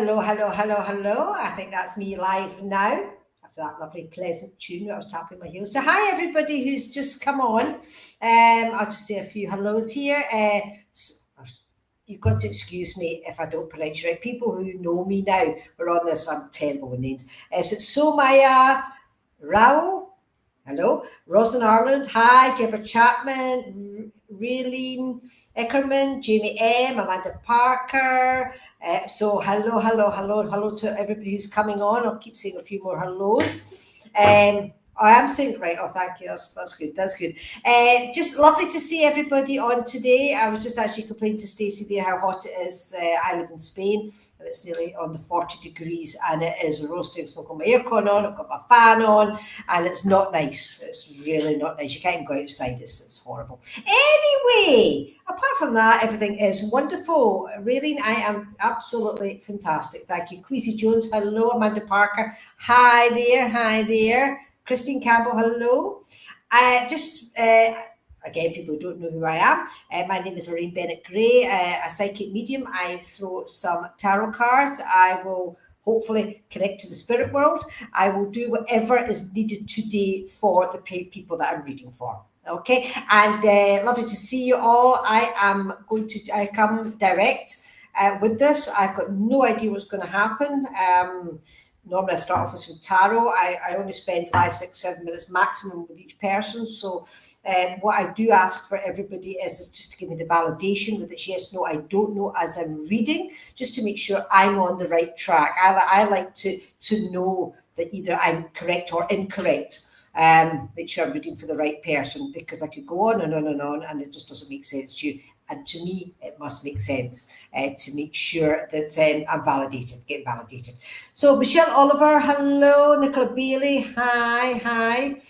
Hello, hello, hello, hello. I think that's me live now after that lovely pleasant tune where I was tapping my heels. So hi everybody who's just come on. I'll just say a few hellos here. You've got to excuse me if I don't pronounce you right. People who know me now are on this. I'm terrible with names. So it's Somaya Rao. Hello. Rosalind Ireland. Hi. Deborah Chapman. Raylene Eckerman. Jamie M. Amanda Parker. So hello to everybody who's coming on. I'll keep saying a few more hellos. I am saying it right. Oh, thank you. That's good. That's good. Just lovely to see everybody on today. I was just actually complaining to Stacey there how hot it is. I live in Spain and it's nearly on the 40 degrees and it is roasting. So I've got my aircon on, I've got my fan on, and it's not nice. It's really not nice. You can't even go outside. It's horrible. Anyway, apart from that, everything is wonderful. Raylene, I am absolutely fantastic. Thank you. Queasy Jones, hello. Amanda Parker, hi there. Hi there. Christine Campbell, hello. Again, people who don't know who I am, my name is Lorraine Bennett Gray, a psychic medium. I throw some tarot cards. I will hopefully connect to the spirit world. I will do whatever is needed today for the people that I'm reading for. Okay, and lovely to see you all. I come direct with this. I've got no idea what's going to happen. Normally I start off with some tarot. I only spend 5, 6, 7 minutes maximum with each person. So what I do ask for everybody is just to give me the validation with it's yes, no, I don't know as I'm reading, just to make sure I'm on the right track. I like to know that either I'm correct or incorrect. Make sure I'm reading for the right person, because I could go on and on and on and it just doesn't make sense to you. And to me, it must make sense to make sure that I'm validated, get validated. So Michelle Oliver, hello. Nicola Bailey, hi.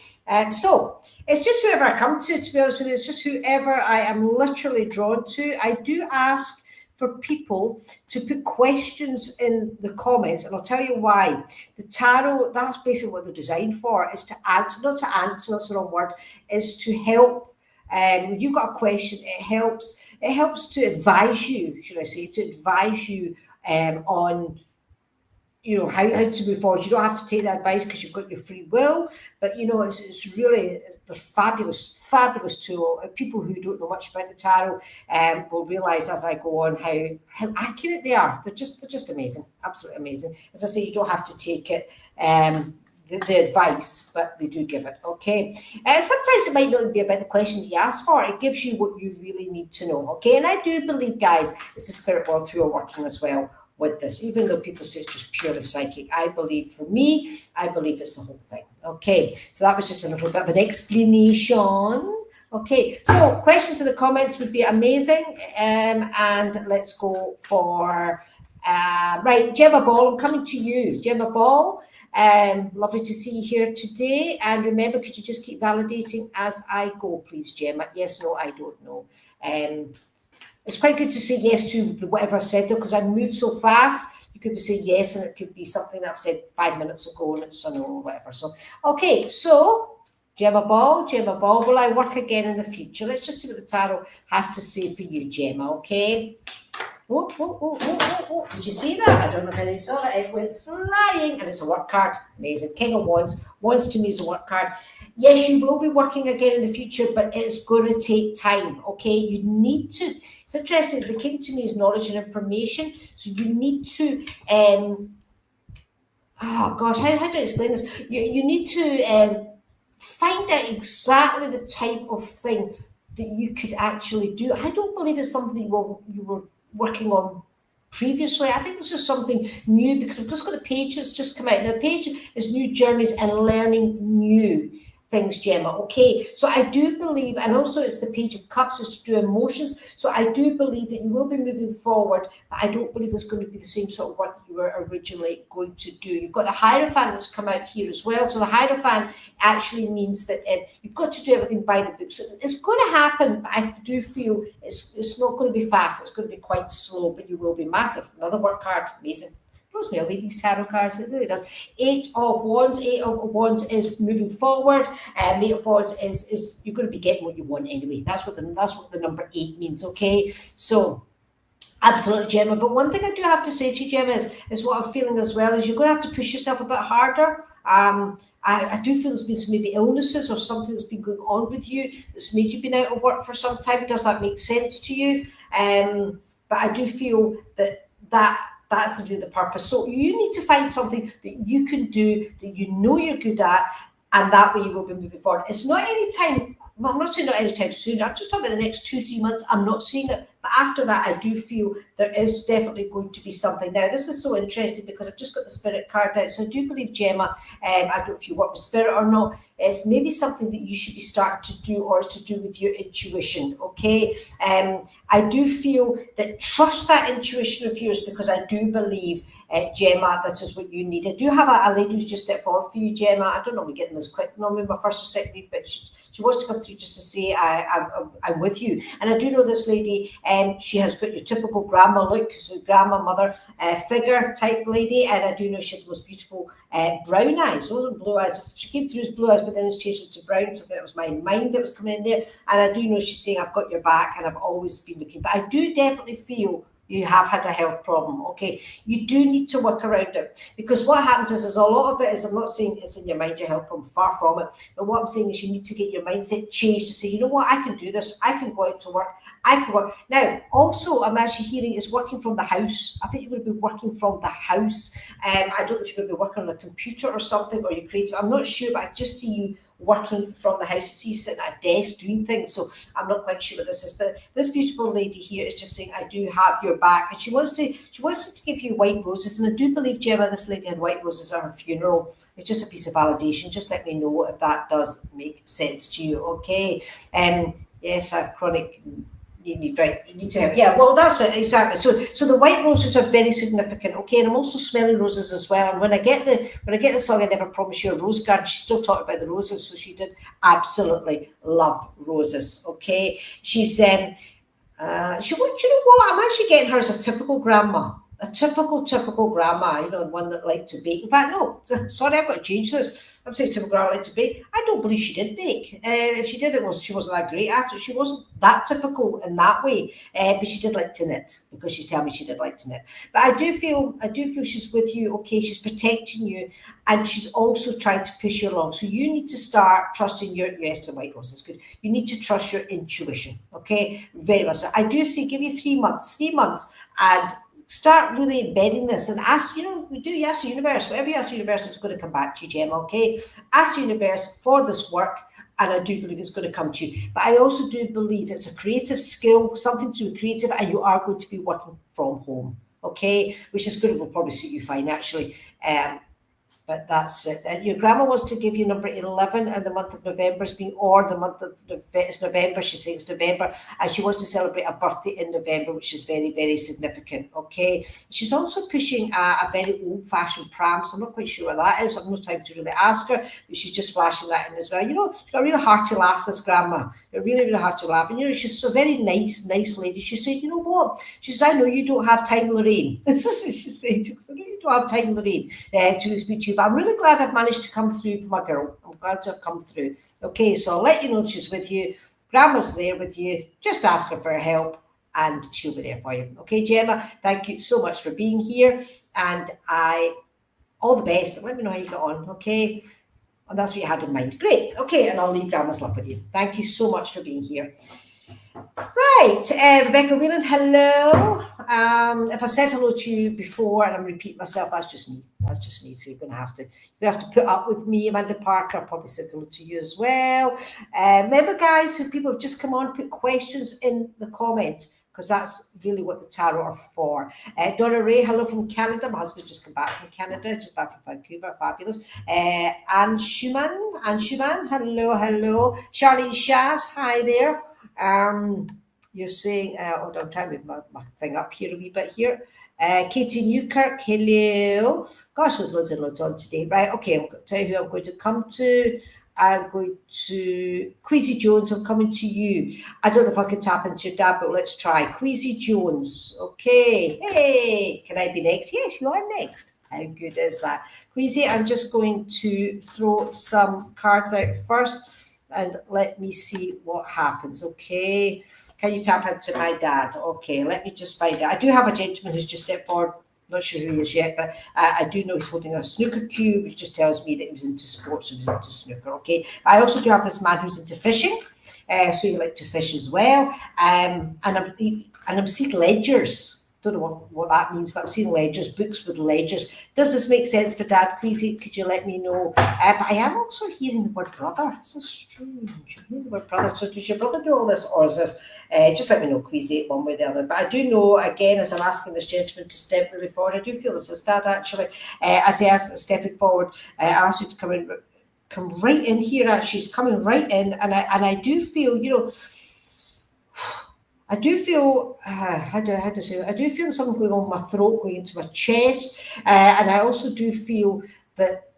So it's just whoever I come to be honest with you. It's just whoever I am literally drawn to. I do ask for people to put questions in the comments, and I'll tell you why. The tarot, that's basically what they're designed for, is to answer, not to answer, that's the wrong word, is to help. When you've got a question, it helps to advise you, should I say, to advise you on, you know, how to move forward. You don't have to take that advice because you've got your free will, but you know, it's really the fabulous tool. People who don't know much about the tarot will realize as I go on how accurate they are. They're just amazing, absolutely amazing. As I say, you don't have to take it the advice, but they do give it. Okay, sometimes it might not be about the question that you ask for. It gives you what you really need to know. Okay, and I do believe, guys, it's the spirit world who are working as well with this, even though people say it's just purely psychic. I believe, for me, I believe it's the whole thing. Okay, so that was just a little bit of an explanation. Okay, so questions in the comments would be amazing. And let's go for right, Gemma Ball. I'm coming to you, Gemma Ball. Lovely to see you here today. And remember, could you just keep validating as I go, please, Gemma? Yes, no, I don't know. It's quite good to say yes to whatever I said, though, because I move so fast. You could be saying yes, and it could be something that I've said 5 minutes ago, and it's a no or whatever. So, okay, so Gemma Ball, will I work again in the future? Let's just see what the tarot has to say for you, Gemma, okay? Oh. Did you see that? I don't know if anybody saw that. It went flying, and it's a work card. Amazing. King of Wands. Wands to me is a work card. Yes, you will be working again in the future, but it's going to take time, okay? You need to, it's interesting, the king to me is knowledge and information, so you need to, oh gosh, how do I explain this? You need to find out exactly the type of thing that you could actually do. I don't believe it's something you were working on previously. I think this is something new, because I've just got the page that's just come out. Now, the page is new journeys and learning new things, Gemma. Okay, so I do believe, and also it's the Page of Cups, it's to do emotions. So I do believe that you will be moving forward, but I don't believe it's going to be the same sort of work that you were originally going to do. You've got the Hierophant that's come out here as well. So the Hierophant actually means that you've got to do everything by the book. So it's going to happen, but I do feel it's not going to be fast. It's going to be quite slow, but you will be massive. Another work card, amazing. Knows me, I'll read these tarot cards. It really does. 8 of Wands. 8 of Wands is moving forward. 8 of Wands is you're going to be getting what you want anyway. That's what the number 8 means. Okay, so Absolutely, Gemma. But one thing I do have to say to you, Gemma, is what I'm feeling as well is you're going to have to push yourself a bit harder. I do feel there's been some maybe illnesses or something that's been going on with you that's made you been out of work for some time. Does that make sense to you? But I do feel that's really the purpose. So you need to find something that you can do that you know you're good at, and that way you will be moving forward. It's not any time. Well, I'm not saying not anytime soon. I'm just talking about the next 2-3 months. I'm not seeing it. But after that, I do feel there is definitely going to be something. Now, this is so interesting because I've just got the spirit card out. So I do believe, Gemma, I don't know if you work with spirit or not, it's maybe something that you should be starting to do or to do with your intuition, okay? I do feel that trust that intuition of yours because I do believe, Gemma, this is what you need. I do have a lady who's just stepped forward for you, Gemma. I don't know we get them as quick, normally my first or second read, but she wants to come through just to say I'm with you. And I do know this lady, she has got your typical grandma look, so grandma, mother figure type lady, and I do know she had the most beautiful brown eyes, those are blue eyes. She came through as blue eyes, but then it's changed to brown, so that was my mind that was coming in there. And I do know she's saying, I've got your back, and I've always been looking. But I do definitely feel you have had a health problem, okay? You do need to work around it because what happens is a lot of it is, I'm not saying it's in your mind, your health problem, far from it, but what I'm saying is you need to get your mindset changed to say, you know what, I can do this, I can go out to work, I can work. Now, also, I'm actually hearing is working from the house. I think you're going to be working from the house. I don't know if you're going to be working on a computer or something, or you're creative. I'm not sure, but I just see you working from the house. I see you sitting at a desk doing things. So I'm not quite sure what this is. But this beautiful lady here is just saying, I do have your back. And she wants to give you white roses. And I do believe, Gemma, this lady had white roses at her funeral. It's just a piece of validation. Just let me know if that does make sense to you, okay? Yes, I have chronic. You need to have, yeah, well, that's it, exactly. So the white roses are very significant, okay? And I'm also smelling roses as well. And when I get the song, I Never Promise You a Rose Garden, she still talked about the roses, so she did absolutely love roses, okay? She's, you know what? I'm actually getting her as a typical grandma. A typical grandma, you know, one that liked to bake. In fact, no, sorry, I've got to change this. I'm saying typical grandma liked to bake. I don't believe she did bake. If she did, she wasn't that great at it. She wasn't that typical in that way. But she did like to knit because she's telling me she did like to knit. But I do feel she's with you. Okay, she's protecting you, and she's also trying to push you along. So you need to start trusting yes, the white rose is good. You need to trust your intuition. Okay, very much so. I do say give you 3 months, and start really embedding this and ask, you ask the universe, whatever you ask the universe is going to come back to you, Gemma, okay? Ask the universe for this work, and I do believe it's going to come to you. But I also do believe it's a creative skill, something to do creative, and you are going to be working from home, okay? Which is good, it will probably suit you fine, actually. But that's it. And your grandma wants to give you number 11, and the month of November has been, or the month of it's November. She says it's November, and she wants to celebrate a birthday in November, which is very, very significant. Okay. She's also pushing a very old-fashioned pram, so I'm not quite sure what that is. I've no time to really ask her, but she's just flashing that in as well. You know, she's got a really hearty laugh, this grandma. A really, really hearty laugh. And, you know, she's a very nice lady. She said, you know what? She says, I know you don't have time, Lorraine. This is what she said. She said, I know you don't have time, Lorraine, to speak to you, but I'm really glad I've managed to come through for my girl. I'm glad to have come through. Okay, so I'll let you know that she's with you. Grandma's there with you. Just ask her for her help, and she'll be there for you. Okay, Gemma, thank you so much for being here, and all the best. Let me know how you got on, okay? And that's what you had in mind. Great. Okay, and I'll leave Grandma's love with you. Thank you so much for being here. Right, Rebecca Whelan, hello. If I've said hello to you before and I'm repeating myself, that's just me. So you're going to have to put up with me. Amanda Parker, I probably said hello to you as well. Remember, guys, who people have just come on, put questions in the comments, because that's really what the tarot are for. Donna Ray, hello from Canada. My husband's just come back from Canada, just back from Vancouver, fabulous. Anne Schumann, hello. Charlene Shaz, hi there. You're saying, hold on, I'm trying to move my thing up here a wee bit here. Katie Newkirk, hello. Gosh, there's loads and loads on today. Right, okay, I'm going to tell you who I'm going to come to. I'm going to Queasy Jones. I'm coming to you. I don't know if I can tap into your dad, but let's try. Queasy Jones. Okay. Hey, can I be next? Yes, you are next. How good is that? Queasy, I'm just going to throw some cards out first and let me see what happens. Okay. Can you tap into my dad? Okay, let me just find it. I do have a gentleman who's just stepped forward. Not sure who he is yet, but I do know he's holding a snooker cue, which just tells me that he was into sports, he was into snooker, okay? I also do have this man who's into fishing, so you like to fish as well. And I'm seeing ledgers. Don't know what that means, but I'm seeing ledgers, books with ledgers. Does this make sense for Dad? Queasy, could you let me know? But I am also hearing the word brother. This is strange. I'm hearing the word brother. So does your brother do all this, or is this? Just let me know, Queasy, one way or the other. But I do know, again, as I'm asking this gentleman to step really forward, I do feel this is Dad, actually. As he is stepping forward, I asked you to come right in here. Actually, she's coming right in, and I do feel, you know, I do feel, how do I say it? I do feel something going on in my throat, going into my chest, and I also do feel that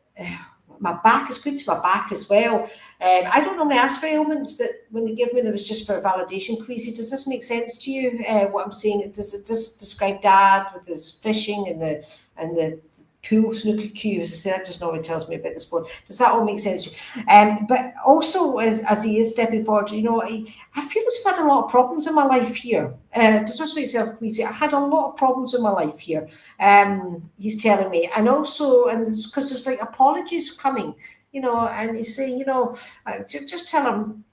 my back is good to my back as well. I don't normally ask for ailments, but when they give me them, it's just for validation. Queasy, does this make sense to you? What I'm saying, does it describe Dad with his fishing and the pool snooker cue? As I say, that just normally tells me about the sport. Does that all make sense to you? But also, as he is stepping forward, you know, I feel as if I've had a lot of problems in my life here. Does this make sense, Queasy? I had a lot of problems in my life here. He's telling me, and also, and because there's like apologies coming, you know, and he's saying, you know, just tell him.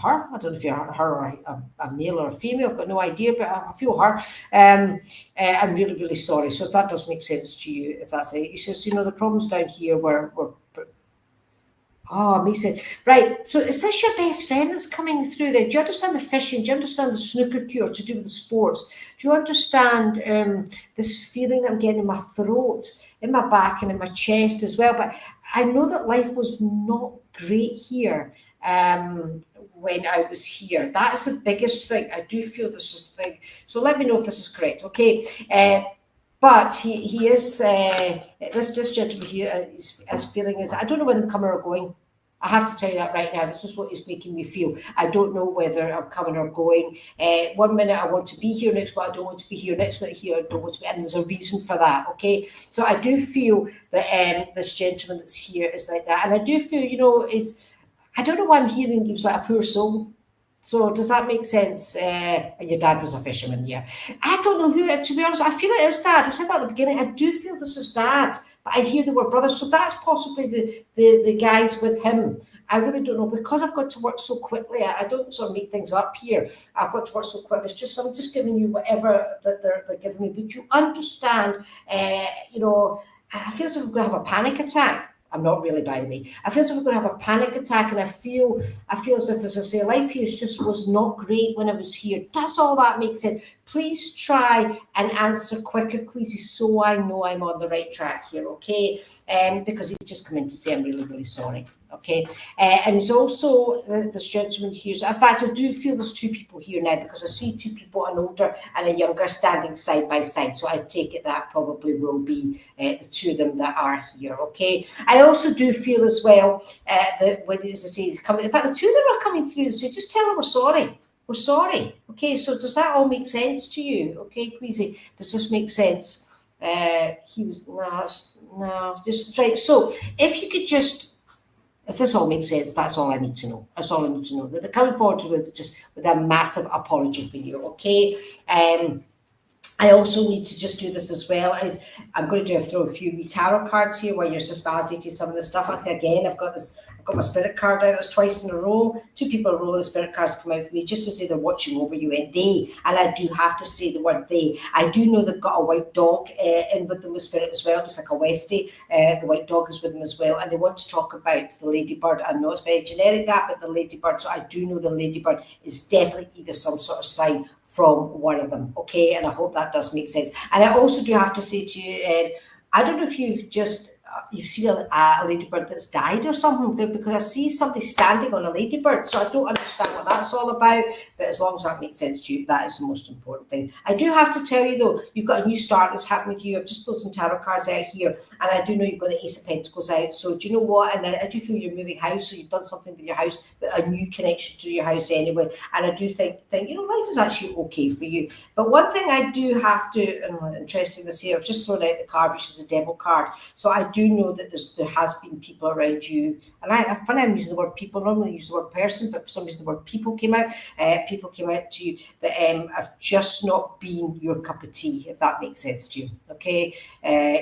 Her, I don't know if you're her or a male or a female, I've got no idea, but I feel her. I'm really, really sorry. So if that does make sense to you, if that's it. He says, you know, the problems down here were oh, amazing. Right, so is this your best friend that's coming through there? Do you understand the fishing? Do you understand the snooker cure to do with the sports? Do you understand this feeling I'm getting in my throat, in my back and in my chest as well? But I know that life was not great here. When I was here, that's the biggest thing. I do feel this is the thing. So let me know if this is correct, okay? But he is this gentleman here. His feeling is, I don't know whether I'm coming or going. I have to tell you that right now. This is what is making me feel. I don't know whether I'm coming or going. 1 minute I want to be here, next minute I don't want to be here, next minute here I don't want to be, and there's a reason for that, okay? So I do feel that this gentleman that's here is like that, and I do feel, you know, I don't know why I'm hearing he was like a poor soul. So does that make sense? And your dad was a fisherman, yeah. I don't know who, to be honest, I feel it is Dad. I said that at the beginning. I do feel this is Dad, but I hear the word brother. So that's possibly the guys with him. I really don't know, because I've got to work so quickly. I don't sort of make things up here. I've got to work so quickly. It's just, I'm just giving you whatever that they're giving me. But you understand, you know, I feel as if I'm going to have a panic attack. I'm not really, by the way. I feel as if I'm going to have a panic attack, and I feel as if, as I say, life here just was not great when I was here. Does all that make sense? Please try and answer quicker, Queasy, so I know I'm on the right track here, okay? Because he's just come in to say I'm really, really sorry, okay? And he's also, this gentleman here, in fact, I do feel there's two people here now, because I see two people, an older and a younger, standing side by side. So I take it that probably will be the two of them that are here, okay? I also do feel as well that when, as I say, he's coming, in fact, the two of them are coming through and say, just tell them we're sorry. We're sorry. Okay, so does that all make sense to you? Okay, Queasy, does this make sense? He was, no, just right. So if you could just, if this all makes sense, that's all I need to know. That's all I need to know. That they're coming forward with a massive apology for you, okay? I also need to just do this as well. I'm going to throw a few tarot cards here while you're just validating some of the stuff. Again, I've got my spirit card out. That's twice in a row. Two people in a row, the spirit cards come out for me just to say they're watching over you, and they, and I do have to say the word they. I do know they've got a white dog in with them with spirit as well, just like a Westie. The white dog is with them as well, and they want to talk about the ladybird. I know it's very generic that, but the ladybird. So I do know the ladybird is definitely either some sort of sign from one of them, okay? And I hope that does make sense. And I also do have to say to you, I don't know if you've seen a ladybird that's died or something, because I see somebody standing on a ladybird, so I don't understand what that's all about, but as long as that makes sense to you, that is the most important thing. I do have to tell you though, you've got a new start that's happened with you. I've just pulled some tarot cards out here, and I do know you've got the Ace of Pentacles out, so do you know what, and I do feel you're moving house, so you've done something with your house, but a new connection to your house anyway, and I do think you know, life is actually okay for you. But one thing I do have to, and interesting this here, I've just thrown out the card, which is the Devil card, so I do know that there has been people around you, and I'm using the word people, normally I use the word person, but for some reason the word people came out. People came out to you that have just not been your cup of tea, if that makes sense to you, okay,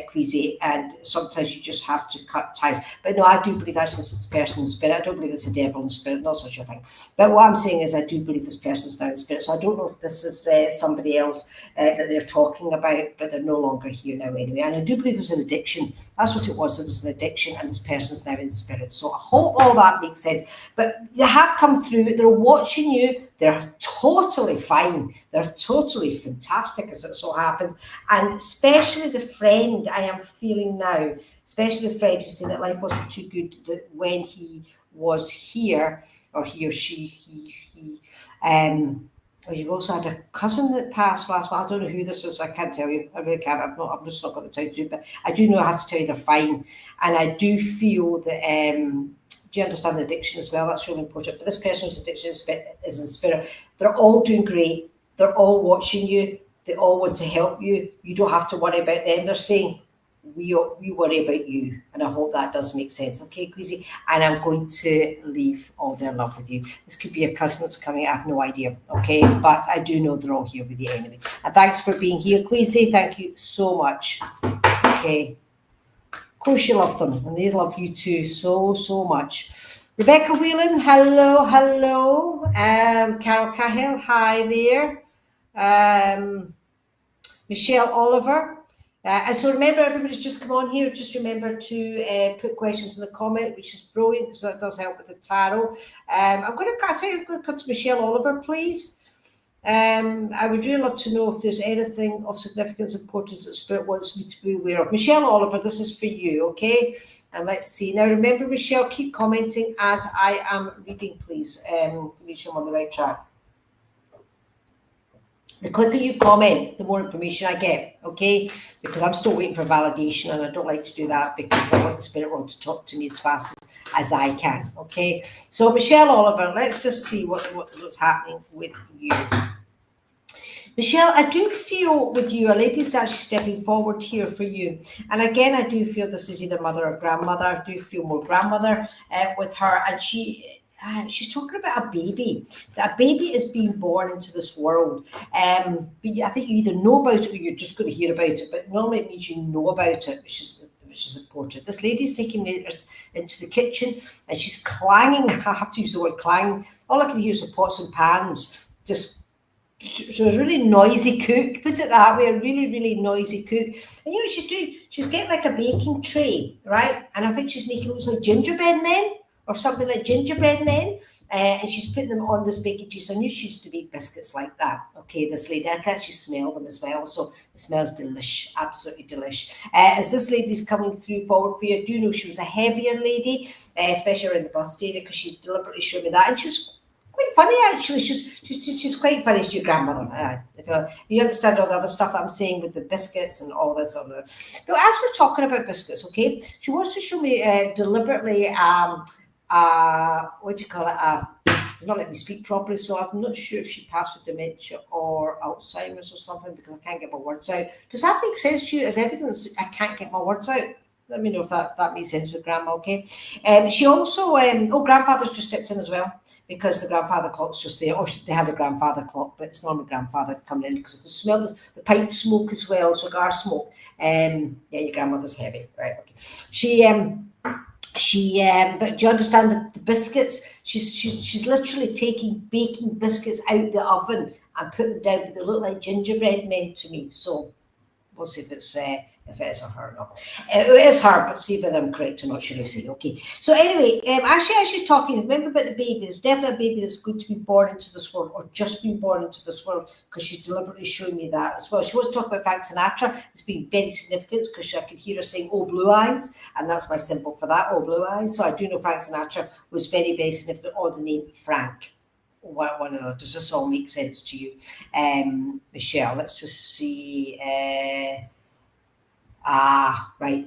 Queasy, and sometimes you just have to cut ties. But no, I do believe actually this is person in spirit. I don't believe it's a devil in spirit, not such a thing. But what I'm saying is I do believe this person's now in spirit, so I don't know if this is somebody else that they're talking about, but they're no longer here now anyway. And I do believe it was an addiction. That's what it was. It was an addiction, and this person's now in spirit. So I hope all that makes sense. But they have come through. They're watching you. They're totally fine. They're totally fantastic, as it so happens. And especially the friend I am feeling now, especially the friend who's saying that life wasn't too good that when he was here, or he or she, you've also had a cousin that passed last month. I don't know who this is. I can't tell you. I really can't. I've just not got the time to do it. But I do know I have to tell you they're fine. And I do feel that, do you understand the addiction as well? That's really important. But this person's addiction is in spirit. They're all doing great. They're all watching you. They all want to help you. You don't have to worry about them. They're saying, we worry about you, and I hope that does make sense. Okay, Queasy, and I'm going to leave all their love with you. This could be a cousin that's coming. I have no idea. Okay, but I do know they're all here with you anyway. And thanks for being here, Queasy. Thank you so much. Okay, of course you love them, and they love you too so much. Rebecca Whelan, hello. Carol Cahill, hi there. Michelle Oliver. And so remember, everybody's just come on here, just remember to put questions in the comment, which is brilliant because that does help with the tarot. I'm going to cut to Michelle Oliver, please. I would really love to know if there's anything of significance, importance that Spirit wants me to be aware of. Michelle Oliver, this is for you, okay? And let's see. Now, remember, Michelle, keep commenting as I am reading, please, to make sure I'm on the right track. The quicker you comment, the more information I get, okay? Because I'm still waiting for validation, and I don't like to do that because I want the spirit world to talk to me as fast as I can, okay? So, Michelle Oliver, let's just see what's happening with you. Michelle, I do feel with you, a lady's actually stepping forward here for you. And again, I do feel this is either mother or grandmother. I do feel more grandmother with her, and she's talking about a baby. That a baby is being born into this world. But I think you either know about it or you're just going to hear about it. But normally it means you know about it, which is important. This lady's taking me into the kitchen and she's clanging. I have to use the word clang. All I can hear is the pots and pans. So a really noisy cook, put it that way, a really noisy cook. And you know what she's doing? She's getting like a baking tray, right? And I think she's making looks like gingerbread men, or something like gingerbread men, and she's putting them on this baking tray. So I knew she used to bake biscuits like that. Okay, this lady, I can actually smell them as well, so it smells delish, absolutely delish. As this lady's coming through forward for you, I do know she was a heavier lady, especially around the bust area, because she deliberately showed me that, and she was quite funny actually. She's quite funny. She's your grandmother. You understand all the other stuff that I'm saying with the biscuits and all this other. Now, as we're talking about biscuits, okay, she wants to show me deliberately what do you call it? Not let me speak properly, so I'm not sure if she passed with dementia or Alzheimer's or something because I can't get my words out. Does that make sense to you as evidence that I can't get my words out? Let me know if that makes sense with Grandma, okay? She also, grandfather's just stepped in as well because the grandfather clock's just there. Or they had a grandfather clock, but it's normally grandfather coming in because I can smell the pipe smoke as well, cigar smoke. Your grandmother's heavy, right? Okay. But do you understand the biscuits? She's literally taking baking biscuits out the oven and put them down, but they look like gingerbread men to me. So we'll see if it is her or not. It is her, but see whether I'm correct or not, should I say. Okay. So anyway, actually, as she's talking, remember about the baby. There's definitely a baby that's going to be born into this world or just been born into this world because she's deliberately showing me that as well. She wants to talk about Frank Sinatra. It's been very significant because I could hear her saying, "Oh, blue eyes," and that's my symbol for that, "Oh, blue eyes." So I do know Frank Sinatra was very, very significant, or the name Frank. One of those. Does this all make sense to you? Michelle, let's just see. Right.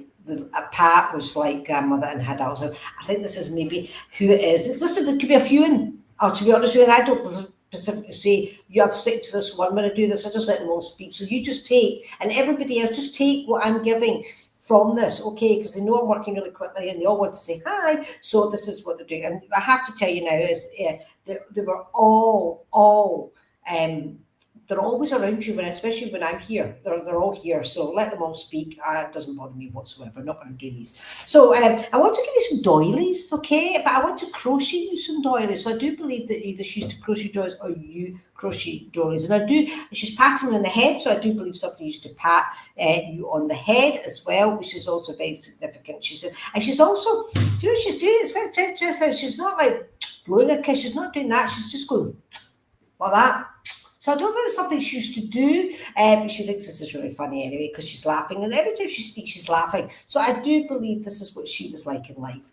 Pat was like grandmother and had Alzheimer's. I think this is maybe who it is. Listen, there could be a few in. To be honest with you, I don't specifically say you have to stick to this one when I do this. I just let them all speak. So you just take, and everybody else just take what I'm giving from this, okay, because they know I'm working really quickly and they all want to say hi. So this is what they're doing. And I have to tell you now is they were all they're always around you, especially when I'm here. They're all here, so let them all speak. It doesn't bother me whatsoever. I'm not going to do these. So I want to give you some doilies, okay? But I want to crochet you some doilies. So I do believe that either she used to crochet doilies or you crochet doilies. And she's patting me on the head, so I do believe somebody used to pat you on the head as well, which is also very significant. She said, and she's also, do you know what she's doing? It's she's not like blowing a kiss. She's not doing that. She's just going like that. So I don't know if it's something she used to do, but she thinks this is really funny anyway because she's laughing. And every time she speaks, she's laughing. So I do believe this is what she was like in life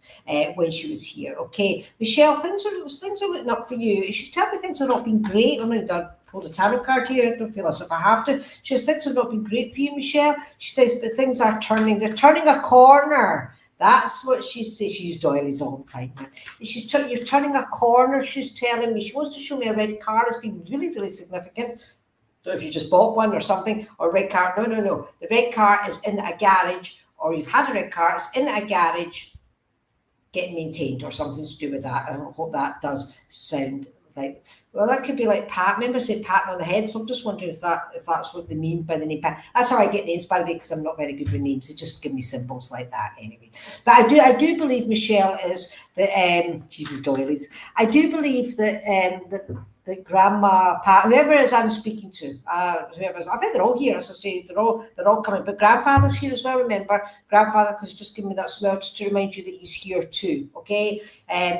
when she was here. Okay, Michelle, things are looking up for you. She's telling me things are not been great. I'm going to pull the tarot card here. I don't feel as if I have to. She says things have not been great for you, Michelle. She says, but things are turning. They're turning a corner. That's what she says. She uses doilies all the time. You're turning a corner, she's telling me. She wants to show me a red car. It's been really, really significant. So if you just bought one or something, or a red car. No. The red car is in a garage, or you've had a red car, it's in a garage getting maintained or something to do with that. I hope that does sound like, well, that could be like Pat. Remember I said Pat on the head, so I'm just wondering if that's what they mean by the name Pat. That's how I get names, by the way, because I'm not very good with names. They just give me symbols like that anyway. But I do believe Michelle is the Jesus doilies. I do believe that the grandma, Pat, whoever it is I'm speaking to, whoever is, I think they're all here, as I say, they're all coming. But grandfather's here as well, remember, grandfather, because just give me that smell just to remind you that he's here too, okay?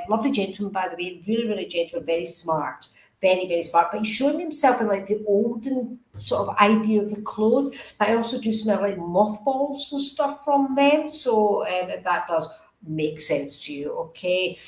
Lovely gentleman, by the way, really, really gentleman, very smart, very, very smart. But he's showing himself in like the olden sort of idea of the clothes. But I also do smell like mothballs and stuff from them. So if that does make sense to you, okay?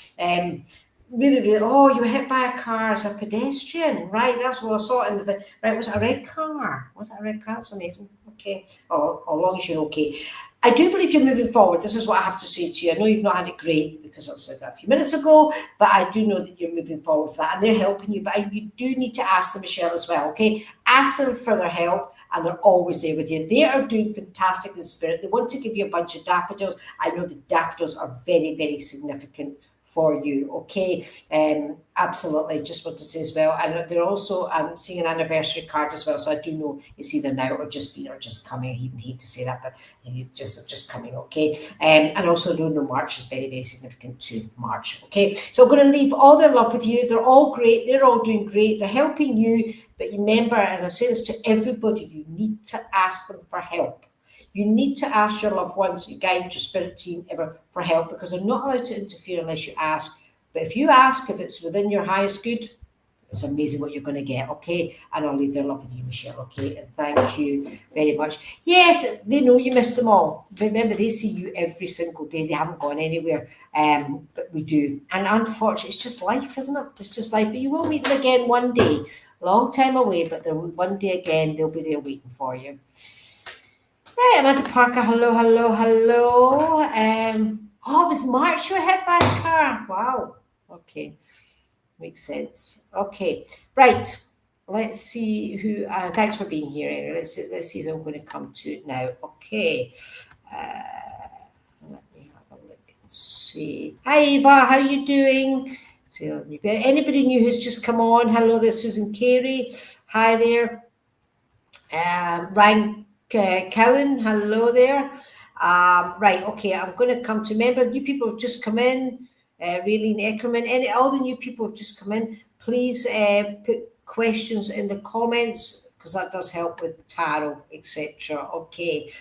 Really, really, oh, you were hit by a car as a pedestrian, right? That's what I saw in the, right, was it a red car? Was it a red car? That's amazing. Okay, oh, as long as you're okay. I do believe you're moving forward. This is what I have to say to you. I know you've not had it great because I said that a few minutes ago, but I do know that you're moving forward for that and they're helping you. But you do need to ask them, Michelle, as well, okay? Ask them for their help and they're always there with you. They are doing fantastic in spirit. They want to give you a bunch of daffodils. I know the daffodils are very, very significant for you, okay? Absolutely, just want to say as well. And they're also seeing an anniversary card as well, so I do know it's either now or just been or just coming. I even hate to say that, but just coming, okay? And also know March is very, very significant to March, okay? So I'm going to leave all their love with you. They're all great. They're all doing great. They're helping you, but remember, and I say this to everybody, you need to ask them for help. You need to ask your loved ones, your guide, your spirit team, ever for help, because they're not allowed to interfere unless you ask. But if you ask, if it's within your highest good, it's amazing what you're going to get, okay? And I'll leave their love with you, Michelle, okay? And thank you very much. Yes, they know you miss them all. Remember, they see you every single day. They haven't gone anywhere, but we do. And unfortunately, it's just life, isn't it? It's just life. But you will meet them again one day. Long time away, but one day again, they'll be there waiting for you. Right, Amanda Parker, hello. Oh, it was March you were hit by a car. Wow. Okay, makes sense. Okay, right. Let's see who. Thanks for being here. Anyway. Let's see who I'm going to come to now. Okay. Let me have a look and see. Hi, Eva. How are you doing? So, anybody new who's just come on? Hello, there's Susan Carey. Hi there. Ryan Cowan, hello there. Right, okay, I'm going to come to, remember, new people have just come in, Raylene Eckerman, all the new people have just come in. Please put questions in the comments because that does help with tarot, etc. Okay.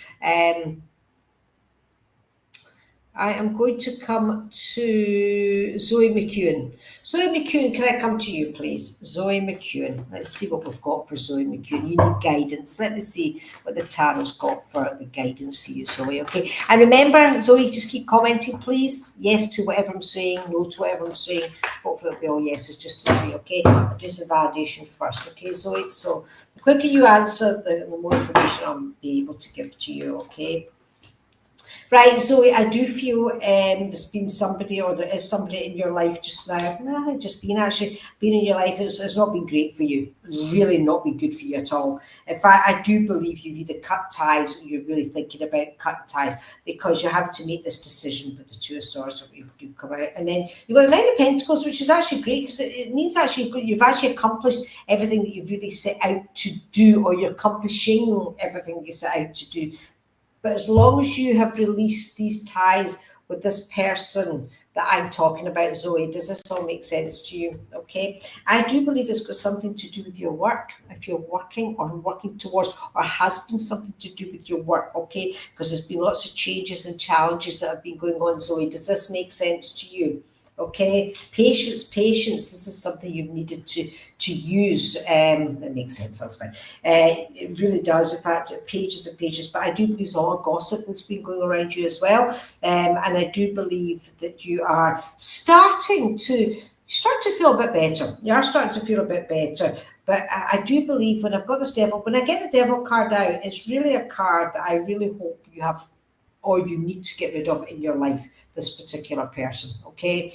I am going to come to Zoe McEwen. Zoe McEwen, can I come to you, please? Zoe McEwen. Let's see what we've got for Zoe McEwen. You need guidance. Let me see what the tarot's got for the guidance for you, Zoe. Okay. And remember, Zoe, just keep commenting, please. Yes to whatever I'm saying, no to whatever I'm saying. Hopefully it'll be all yeses just to say, okay? I'll do some validation first, okay, Zoe? So the quicker you answer, the more information I'll be able to give to you, okay? Right, Zoe, I do feel there's been somebody, or there is somebody in your life just now. Well, just been in your life. It's not been great for you. Really not been good for you at all. In fact, I do believe you've either cut ties or you're really thinking about cutting ties, because you have to make this decision with the Two of Swords that you come out. And then you've got the Nine of Pentacles, which is actually great, because it means actually you've actually accomplished everything that you've really set out to do, or you're accomplishing everything you set out to do. But as long as you have released these ties with this person that I'm talking about, Zoe, does this all make sense to you? Okay. I do believe it's got something to do with your work. If you're working or working towards, or has been something to do with your work, okay? Because there's been lots of changes and challenges that have been going on, Zoe. Does this make sense to you? Okay, patience. This is something you've needed to use. It makes sense. That's fine. It really does. In fact, pages and pages. But I do believe there's a lot of gossip that's been going around you as well. And I do believe that you are starting to feel a bit better. You are starting to feel a bit better. But I do believe when I've got this devil, when I get the devil card out, it's really a card that I really hope you have, or you need to get rid of in your life, this particular person, okay?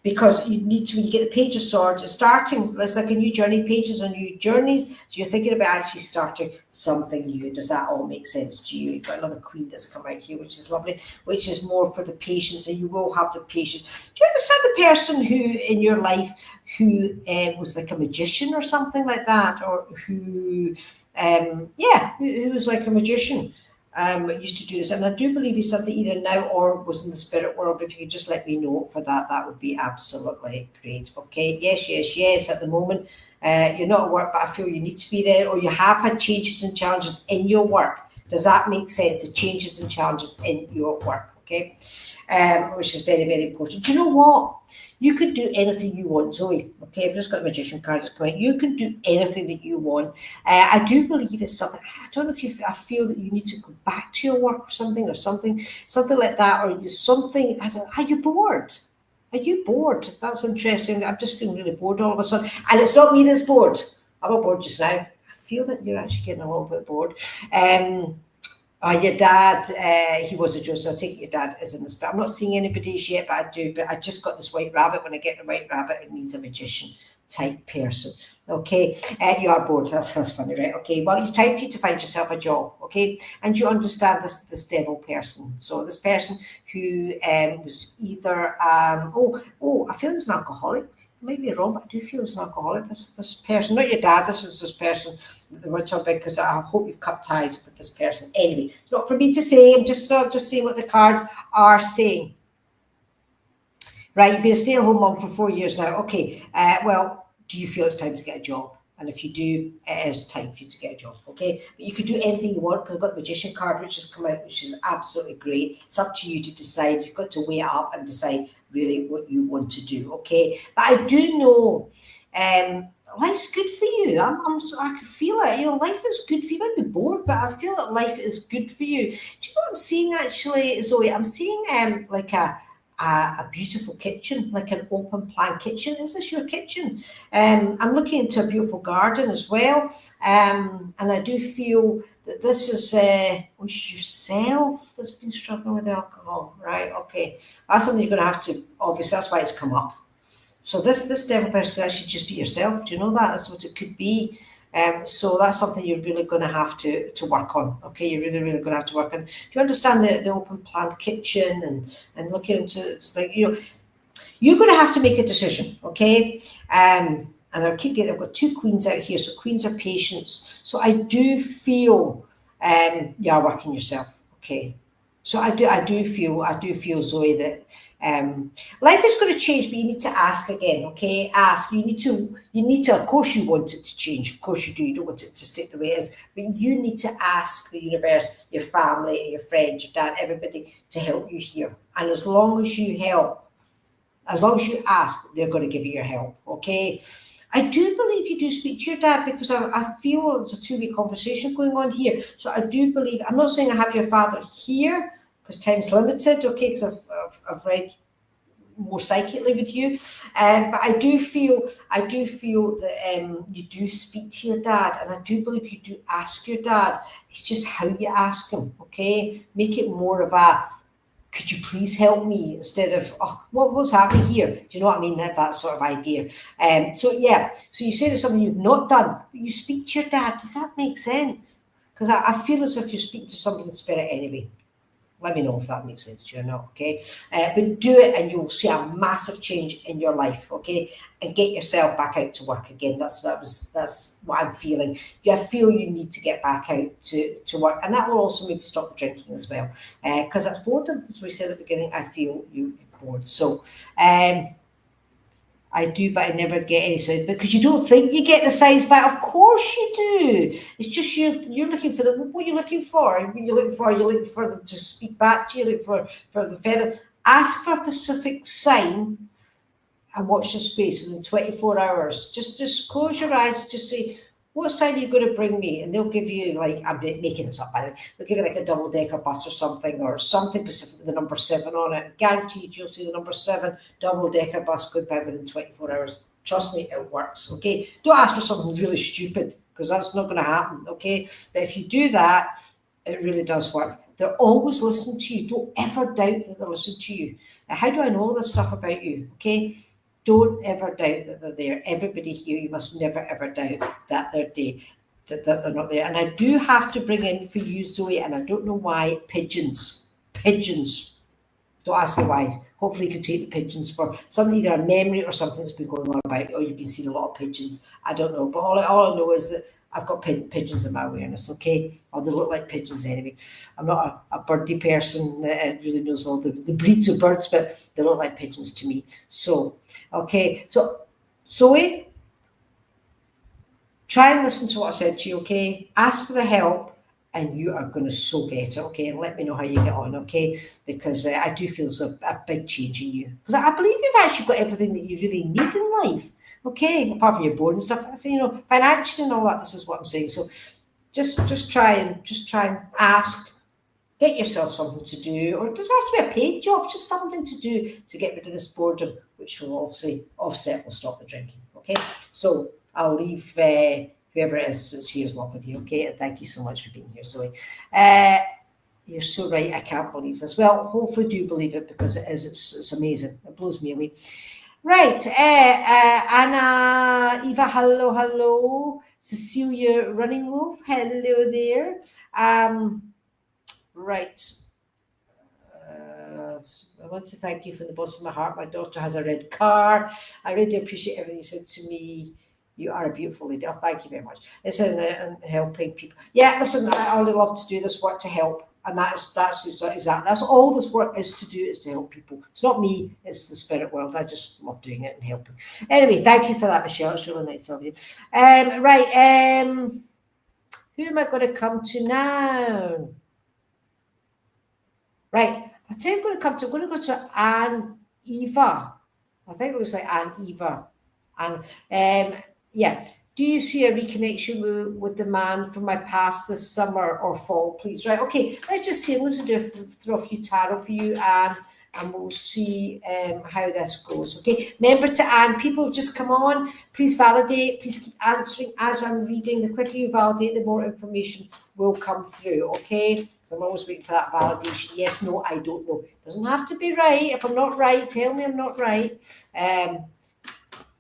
Because you need to, when you get the Page of Swords, it's starting, it's like a new journey, pages on new journeys. So you're thinking about actually starting something new. Does that all make sense to you? You've got another Queen that's come out here, which is lovely, which is more for the patience, and you will have the patience. Do you understand the person who in your life who was like a magician or something like that, or who, who was like a magician? Used to do this, and I do believe he's something either now or was in the spirit world. If you could just let me know for that, that would be absolutely great. Okay, yes. At the moment, you're not at work, but I feel you need to be there, or you have had changes and challenges in your work. Does that make sense? The changes and challenges in your work, okay? Which is very, very important. Do you know what? You can do anything you want, Zoe. Okay, I've just got the Magician card just coming. You can do anything that you want. I do believe it's something. I don't know if I feel that you need to go back to your work or something like that, or something. I don't know. Are you bored? Are you bored? That's interesting. I'm just feeling really bored all of a sudden, and it's not me that's bored. I'm not bored just now. I feel that you're actually getting a little bit bored. Your dad, he was a judge, so I take it your dad is in the spirit. I'm not seeing anybody's yet, but I do. But I just got this white rabbit. When I get the white rabbit, it means a magician type person. Okay, you are bored. That's funny, right? Okay, well, it's time for you to find yourself a job. Okay, and you understand this devil person. So this person who was either I feel he was an alcoholic. Maybe wrong, but I do feel it's an alcoholic. This person, not your dad. This person that we're talking about, because I hope you've cut ties with this person. Anyway, it's not for me to say. I'm just saying what the cards are saying. Right, you've been a stay-at-home mom for 4 years now. Okay, well, do you feel it's time to get a job? And if you do, it is time for you to get a job, okay? But you could do anything you want, because I've got the Magician card, which has come out, which is absolutely great. It's up to you to decide. You've got to weigh it up and decide really what you want to do, okay? But I do know life's good for you. I can feel it. You know, life is good for you. You might be bored, but I feel that life is good for you. Do you know what I'm seeing, actually, Zoe? I'm seeing like a beautiful kitchen, like an open plan kitchen. Is this your kitchen? I'm looking into a beautiful garden as well. And I do feel that this is yourself that's been struggling with alcohol, right? Okay, that's something you're going to have to, obviously, that's why it's come up. So this devil person could actually just be yourself. Do you know that? That's what it could be. So that's something you're really going to have to work on. Okay, you're really going to have to work on. Do you understand the open plan kitchen and looking into, like, you know, you're going to have to make a decision. Okay, and I've got two queens out here. So queens are patience. So I do feel you are working yourself. Okay, so I do feel, Zoe, that life is going to change, but you need to ask again. Okay, ask. You need to. Of course, you want it to change. Of course, you do. You don't want it to stay the way it is, but you need to ask the universe, your family, your friends, your dad, everybody to help you here. And as long as you help, as long as you ask, they're going to give you your help. Okay. I do believe you do speak to your dad, because I feel it's a two-way conversation going on here. So I do believe. I'm not saying I have your father here, because time's limited. Okay, because I've read more psychically with you. But I do feel that you do speak to your dad, and I do believe you do ask your dad. It's just how you ask him, okay? Make it more of a, could you please help me, instead of, oh, what's happening here? Do you know what I mean? That sort of idea. So you say there's something you've not done, but you speak to your dad. Does that make sense? Because I feel as if you're speaking to somebody in spirit anyway. Let me know if that makes sense to you or not, okay? But do it and you'll see a massive change in your life, okay? And get yourself back out to work again. That's what I'm feeling. I feel you need to get back out to work. And that will also maybe stop the drinking as well. Because that's boredom, as we said at the beginning. I feel you're bored. So, I do, but I never get any signs, because you don't think you get the signs back. Of course you do. It's just you're looking for them. What are you looking for? You're looking for them to speak back to you. You're looking for the feather. Ask for a specific sign and watch the space within 24 hours. Just close your eyes. Just say, what sign are you going to bring me? And they'll give you, like, I'm making this up, by the way, they'll give you like a double-decker bus or something specific with the number 7 on it. Guaranteed you'll see the number 7 double-decker bus go by within 24 hours. Trust me, it works, okay? Don't ask for something really stupid, because that's not going to happen, okay? But if you do that, it really does work. They're always listening to you. Don't ever doubt that they're listening to you. Now, how do I know all this stuff about you, okay? Don't ever doubt that they're there. Everybody here, you must never ever doubt that they're not there. And I do have to bring in for you, Zoe, and I don't know why, pigeons. Pigeons. Don't ask me why. Hopefully you can take the pigeons for something, either a memory or something that's been going on about you, or you've been seeing a lot of pigeons. I don't know. But all I know is that I've got pigeons in my awareness, okay? Or they look like pigeons anyway. I'm not a birdie person that really knows all the breeds of birds, but they look like pigeons to me. So, okay. So, Zoe, try and listen to what I said to you, okay? Ask for the help, and you are going to so get it, okay? And let me know how you get on, okay? Because I do feel there's a big change in you. Because I believe you've actually got everything that you really need in life. Okay, apart from your board and stuff, financially and all that, this is what I'm saying. So just try and ask, get yourself something to do, or it doesn't have to be a paid job, just something to do to get rid of this boredom, which will obviously offset, will stop the drinking. Okay, so I'll leave whoever it is that's here is love with you. Okay, and thank you so much for being here, Zoe. You're so right. I can't believe this. Well, hopefully do believe it, because it is. It's amazing. It blows me away. Right, Anna, Eva, hello. Cecilia, Running Wolf, hello there. Right. I want to thank you from the bottom of my heart. My daughter has a red car. I really appreciate everything you said to me. You are a beautiful lady. Oh, thank you very much. It's in helping people. Yeah, listen, I only love to do this work to help. And that's all this work is to do, is to help people. It's not me, it's the spirit world. I just love doing it and helping. Anyway, thank you for that, Michelle. It's really nice of you. Right, who am I going to come to now? Right, I think I'm going to go to Anne Eva. I think it looks like Anne Eva. And yeah. Do you see a reconnection with the man from my past this summer or fall, please? Right, okay, let's just see. I'm going to throw a few tarot for you, Anne, and we'll see how this goes. Okay, remember to Anne, people just come on, please validate, please keep answering as I'm reading. The quicker you validate, the more information will come through, okay? So I'm always waiting for that validation. Yes, no, I don't know. Doesn't have to be right. If I'm not right, tell me I'm not right. But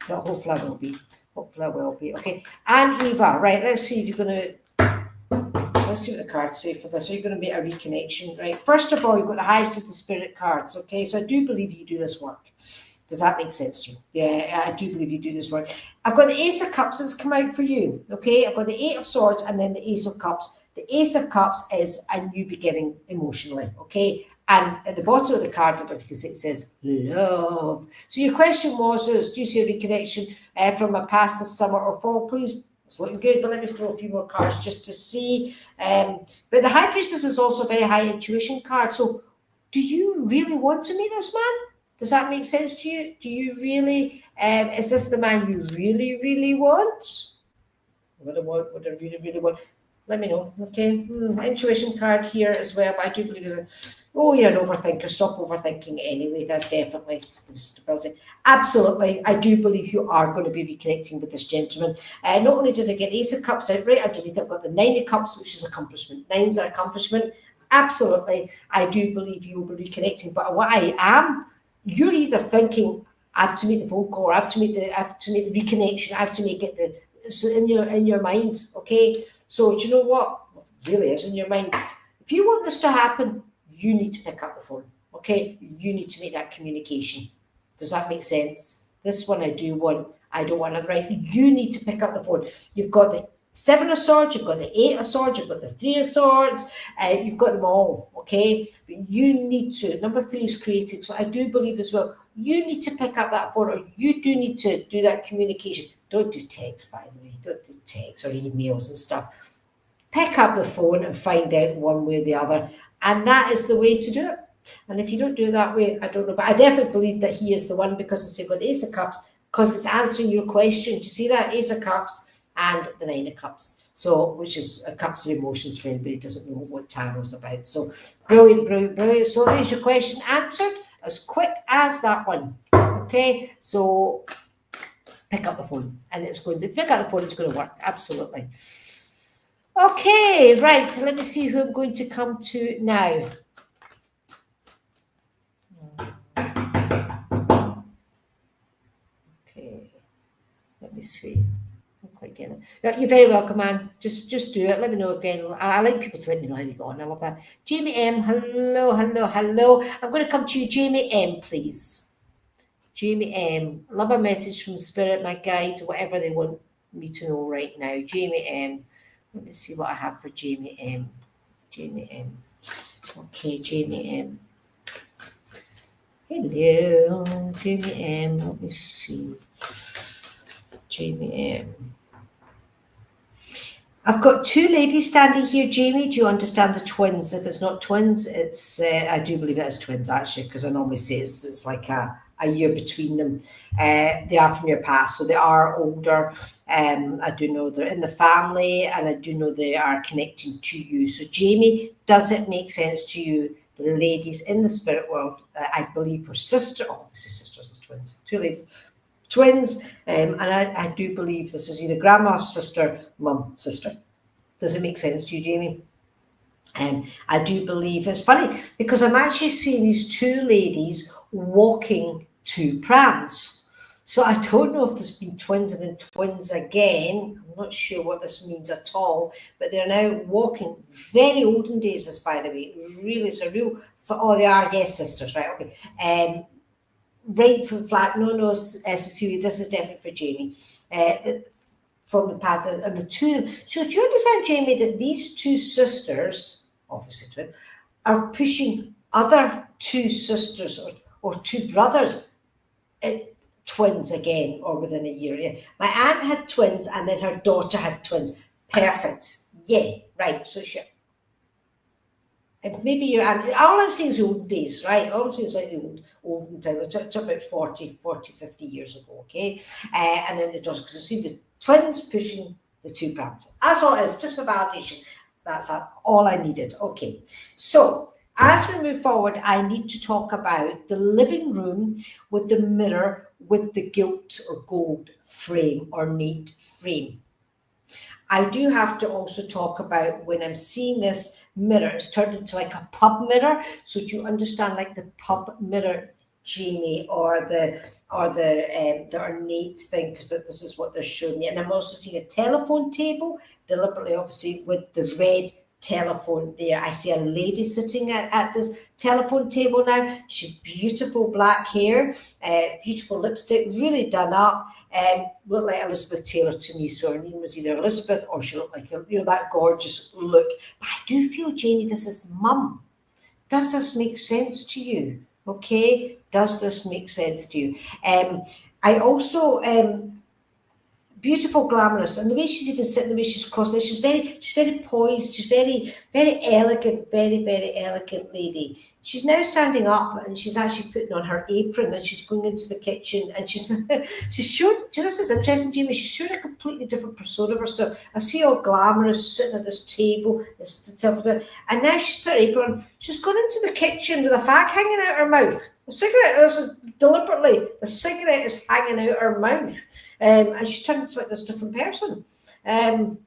hopefully I will be. Hopefully I will be. Okay. And Eva, right, let's see if you're going to, let's see what the cards say for this. Are you going to make a reconnection, right? First of all, you've got the highest of the spirit cards, okay? So I do believe you do this work. Does that make sense to you? Yeah, I do believe you do this work. I've got the Ace of Cups that's come out for you, okay? I've got the Eight of Swords and then the Ace of Cups. The Ace of Cups is a new beginning emotionally, okay? And at the bottom of the card, I don't know if you can see, it says love. So your question was, do you see a reconnection from a past this summer or fall, please? It's looking good, but let me throw a few more cards just to see. But the High Priestess is also a very high intuition card. So do you really want to meet this man? Does that make sense to you? Do you really, is this the man you really, really want? What I really, really want? Let me know, okay? Intuition card here as well, but I do believe there's Oh, you're an overthinker. Stop overthinking anyway. That's definitely stability. Absolutely. I do believe you are going to be reconnecting with this gentleman. Not only did I get the Ace of Cups out right underneath, I've got the Nine of Cups, which is accomplishment. Nines are accomplishment. Absolutely. I do believe you will be reconnecting. But what I am, you're either thinking, I have to make the phone call, I have to make the reconnection, I have to make it in your mind. Okay. So do you know what? Really is in your mind. If you want this to happen, you need to pick up the phone. Okay, you need to make that communication. Does that make sense? This one I do want. I don't want another. Right? You need to pick up the phone. You've got the Seven of Swords, you've got the Eight of Swords, you've got the Three of Swords, you've got them all. Okay, but you need to. Number 3 is creating. So I do believe as well. You need to pick up that phone, or you do need to do that communication. Don't do text, by the way. Don't do text or emails and stuff. Pick up the phone and find out one way or the other. And that is the way to do it. And if you don't do it that way, I don't know. But I definitely believe that he is the one, because it's got the Ace of Cups, because it's answering your question. Do you see that? Ace of Cups and the Nine of Cups. So, which is a Cups of Emotions for anybody who doesn't know what tarot's about. So, brilliant, brilliant, brilliant. So there's your question answered as quick as that one. Okay, so pick up the phone. And it's going to, pick up the phone, it's going to work. Absolutely. Okay, right. So let me see who I'm going to come to now. Okay, let me see. I'm quite getting it. You're very welcome, man. Just do it. Let me know again. I like people to let me know how they go on. I love that. Jamie M, hello, hello, hello. I'm going to come to you, Jamie M, please. Jamie M, love a message from Spirit, my guides, whatever they want me to know right now. Jamie M. Let me see what I have for Jamie M. Jamie M. Okay, Jamie M. Hello, Jamie M. Let me see. Jamie M. I've got 2 ladies standing here, Jamie. Do you understand the twins? If it's not twins, it's I do believe it is twins, actually, because I normally say it's like a year between them. They are from your past, so they are older. I do know they're in the family, and I do know they are connecting to you. So, Jamie, does it make sense to you? The ladies in the spirit world, I believe, were obviously sisters and twins, 2 ladies, twins, and I do believe this is either grandma, sister, mum, sister. Does it make sense to you, Jamie? I do believe it's funny because I'm actually seeing these 2 ladies walking 2 prams. So I don't know if there's been twins and then twins again. I'm not sure what this means at all, but they're now walking. Very olden days, this, by the way. Really, it's a real. Oh, they are, yes, sisters, right? Okay. Right from flat. No, Cecilia. This is definitely for Jamie. From the path and the 2. So do you understand, Jamie, that these 2 sisters, obviously twins, are pushing other 2 sisters or 2 brothers? Twins again, or within a year. Yeah. My aunt had twins, and then her daughter had twins. Perfect. Yeah, right. So sure. And maybe your aunt. All I'm saying is old days, right? All I'm saying is like the olden time. It's about 40, 50 years ago, okay? And then the daughter, because I see the twins pushing the 2 prams. That's all it is, just for validation. That's all I needed. Okay. So, as we move forward, I need to talk about the living room with the mirror with the gilt or gold frame, ornate frame. I do have to also talk about when I'm seeing this mirror, it's turned into like a pub mirror. So do you understand, like the pub mirror, Jamie, or the ornate thing, because this is what they're showing me. And I'm also seeing a telephone table, deliberately, obviously, with the red telephone there. I see a lady sitting at this telephone table now. She's beautiful black hair, beautiful lipstick, really done up. Looked like Elizabeth Taylor to me. So her name was either Elizabeth or she looked like, that gorgeous look. But I do feel, Jamie, this is mum. Does this make sense to you? Okay, does this make sense to you? I also, beautiful, glamorous, and the way she's even sitting, the way she's crossed, she's very poised, she's very elegant, very elegant lady. She's now standing up and she's actually putting on her apron and she's going into the kitchen and she's showing, do you know, this is interesting, Jamie, she's showing a completely different persona of herself. I see all glamorous sitting at this table, and now she's put her apron on, she's gone into the kitchen with a fag hanging out her mouth. The cigarette, deliberately, the cigarette is hanging out her mouth. And she's turned into like this different person. Right,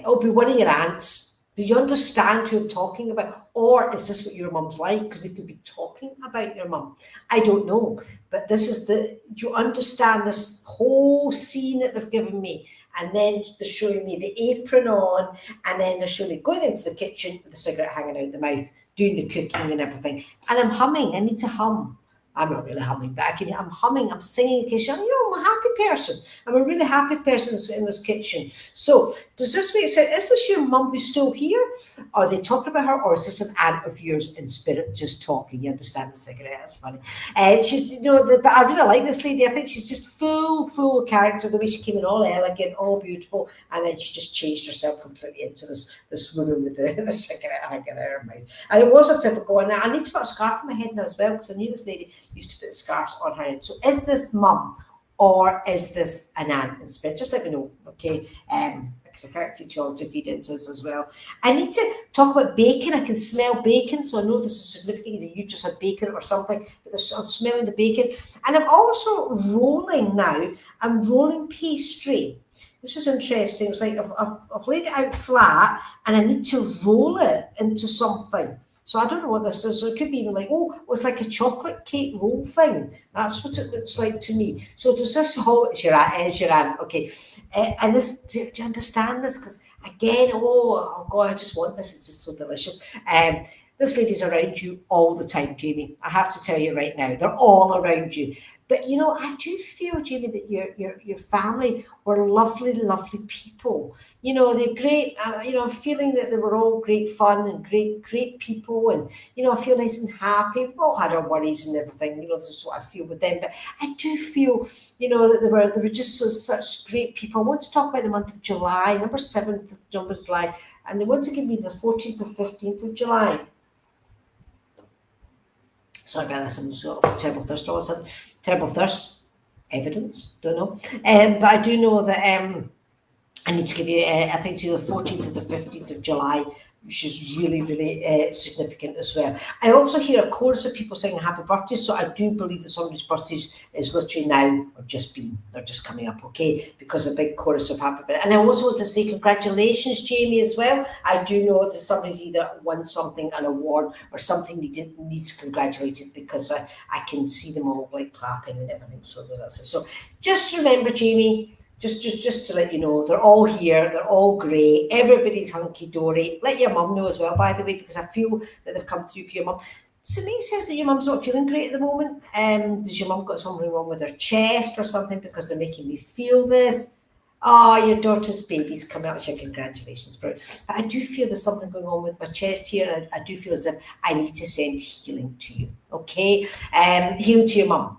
it'll be one of your aunts. Do you understand who I'm talking about? Or is this what your mum's like? Because they could be talking about your mum. I don't know. But this is do you understand this whole scene that they've given me? And then they're showing me the apron on, and then they're showing me going into the kitchen with the cigarette hanging out the mouth, doing the cooking and everything. And I'm humming. I need to hum. I'm not really humming, but I'm humming, I'm singing in the kitchen. I'm a happy person. I'm a really happy person in this kitchen. So does this make sense? Is this your mum who's still here? Are they talking about her, or is this an aunt of yours in spirit just talking? You understand the cigarette, that's funny. She's, but I really like this lady. I think she's just full of character, the way she came in all elegant, all beautiful, and then she just changed herself completely into this woman with the cigarette hanging out her mouth. And it was a typical one. I need to put a scarf on my head now as well, because I knew this lady used to put scarves on her head. So is this mum or is this an aunt in spirit? Just let me know, okay? Because I can't teach you all to feed into this as well. I need to talk about bacon. I can smell bacon, so I know this is significant. Either you just had bacon or something, but I'm smelling the bacon. And I'm also rolling now. I'm rolling pastry. This is interesting. It's like I've laid it out flat and I need to roll it into something. So I don't know what this is. So it could be even like, it's like a chocolate cake roll thing. That's what it looks like to me. So does this it's your aunt, okay. And this, do you understand this? Because again, oh God, I just want this. It's just so delicious. This lady's around you all the time, Jamie. I have to tell you right now, they're all around you. But I do feel, Jamie, that your family were lovely people. They're great. Feeling that they were all great fun and great people, and I feel nice and happy. We've all had our worries and everything. This is what I feel with them. But I do feel, that they were just such great people. I want to talk about the month of July, number 7th of July, and they want to give me the 14th or 15th of July. Sorry about this, I'm sort of terrible thirst all of a sudden. Terrible thirst, evidence, don't know. But I do know that I need to give you, I think it's either the 14th or the 15th of July, which is really significant as well. I also hear a chorus of people singing happy birthday, so I do believe that somebody's birthday is literally now, or they're just coming up, okay, because a big chorus of happy birthday. And I also want to say congratulations, Jamie, as well. I do know that somebody's either won something, an award, or something needs congratulated, because I can see them all like clapping and everything. So just remember, Jamie, just to let you know, they're all here, they're all great, everybody's hunky-dory. Let your mum know as well, by the way, because I feel that they've come through for your mum. Celine says that your mum's not feeling great at the moment. Does your mum got something wrong with her chest or something, because they're making me feel this? Your daughter's baby's coming up, so congratulations, bro. But I do feel there's something going on with my chest here, and I do feel as if I need to send healing to you, okay? Healing to your mum.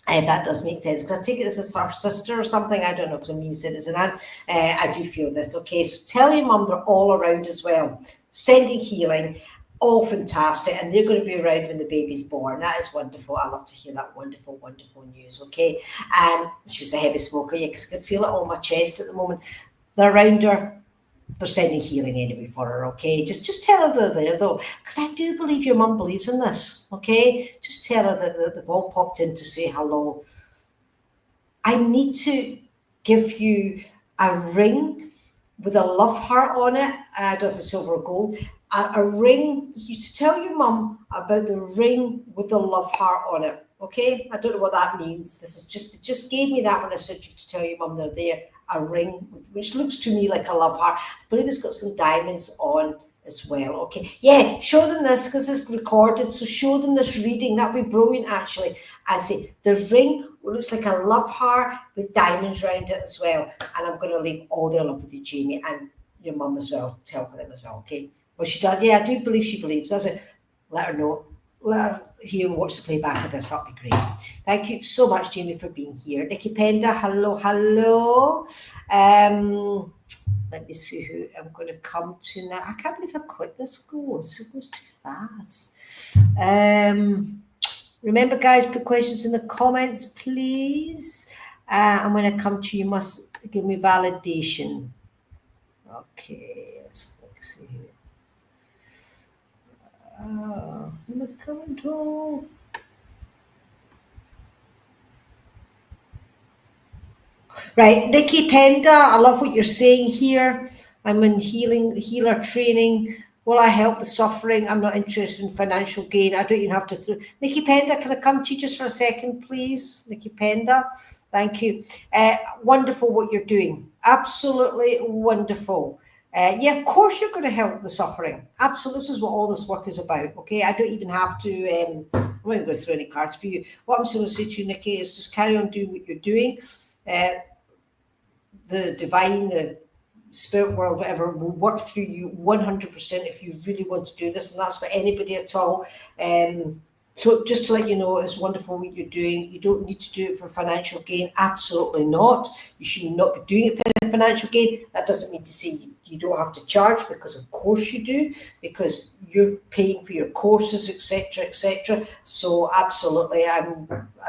That does make sense, because I take it this is her sister or something. I don't know, because you said it's an aunt. I do feel this, okay? So tell your mum they're all around as well, sending healing, all fantastic, and they're going to be around when the baby's born. That is wonderful. I love to hear that wonderful news, okay? She's a heavy smoker, because I can feel it on my chest at the moment. They're around her. They're sending healing anyway for her, okay? Just tell her they're there, though, because I do believe your mum believes in this, okay? Just tell her that they've all popped in to say hello. I need to give you a ring with a love heart on it. I don't know if it's silver or gold. A ring, to tell your mum about the ring with the love heart on it, okay? I don't know what that means. This is just gave me that when I said you to tell your mum they're there. A ring, which looks to me like a love heart. I believe it's got some diamonds on as well, okay? Yeah, show them this, because it's recorded, so show them this reading. That would be brilliant, actually. I say, the ring looks like a love heart with diamonds around it as well. And I'm going to leave all their love with you, Jamie, and your mum as well. Tell them as well, okay? Well, she does. Yeah, I do believe she believes. Does it? Let her know. here and watch the playback of this, that'll be great. Thank you so much, Jamie, for being here. Nikki Penda, hello, hello. Let me see who I'm going to come to now. I can't believe how quick this goes. It goes too fast. Remember, guys, put questions in the comments, please. And when I come to you, you must give me validation. Okay, let's see here. I'm coming to. Right, Nikki Penda, I love what you're saying here. I'm in healer training. Will I help the suffering? I'm not interested in financial gain. I don't even have to. Nikki Penda, can I come to you just for a second, please? Nikki Penda, thank you. Wonderful what you're doing. Absolutely wonderful. Yeah, of course you're going to help the suffering. Absolutely, this is what all this work is about. Okay, I don't even have to. I'm not going to go through any cards for you. What I'm going to say to you, Nikki, is just carry on doing what you're doing. The divine, the spirit world, whatever, will work through you 100% if you really want to do this, and that's for anybody at all. So just to let you know, it's wonderful what you're doing. You don't need to do it for financial gain. Absolutely not. You should not be doing it for financial gain. That doesn't mean to say you don't have to charge, because of course you do, because you're paying for your courses, etc., etc. So absolutely, I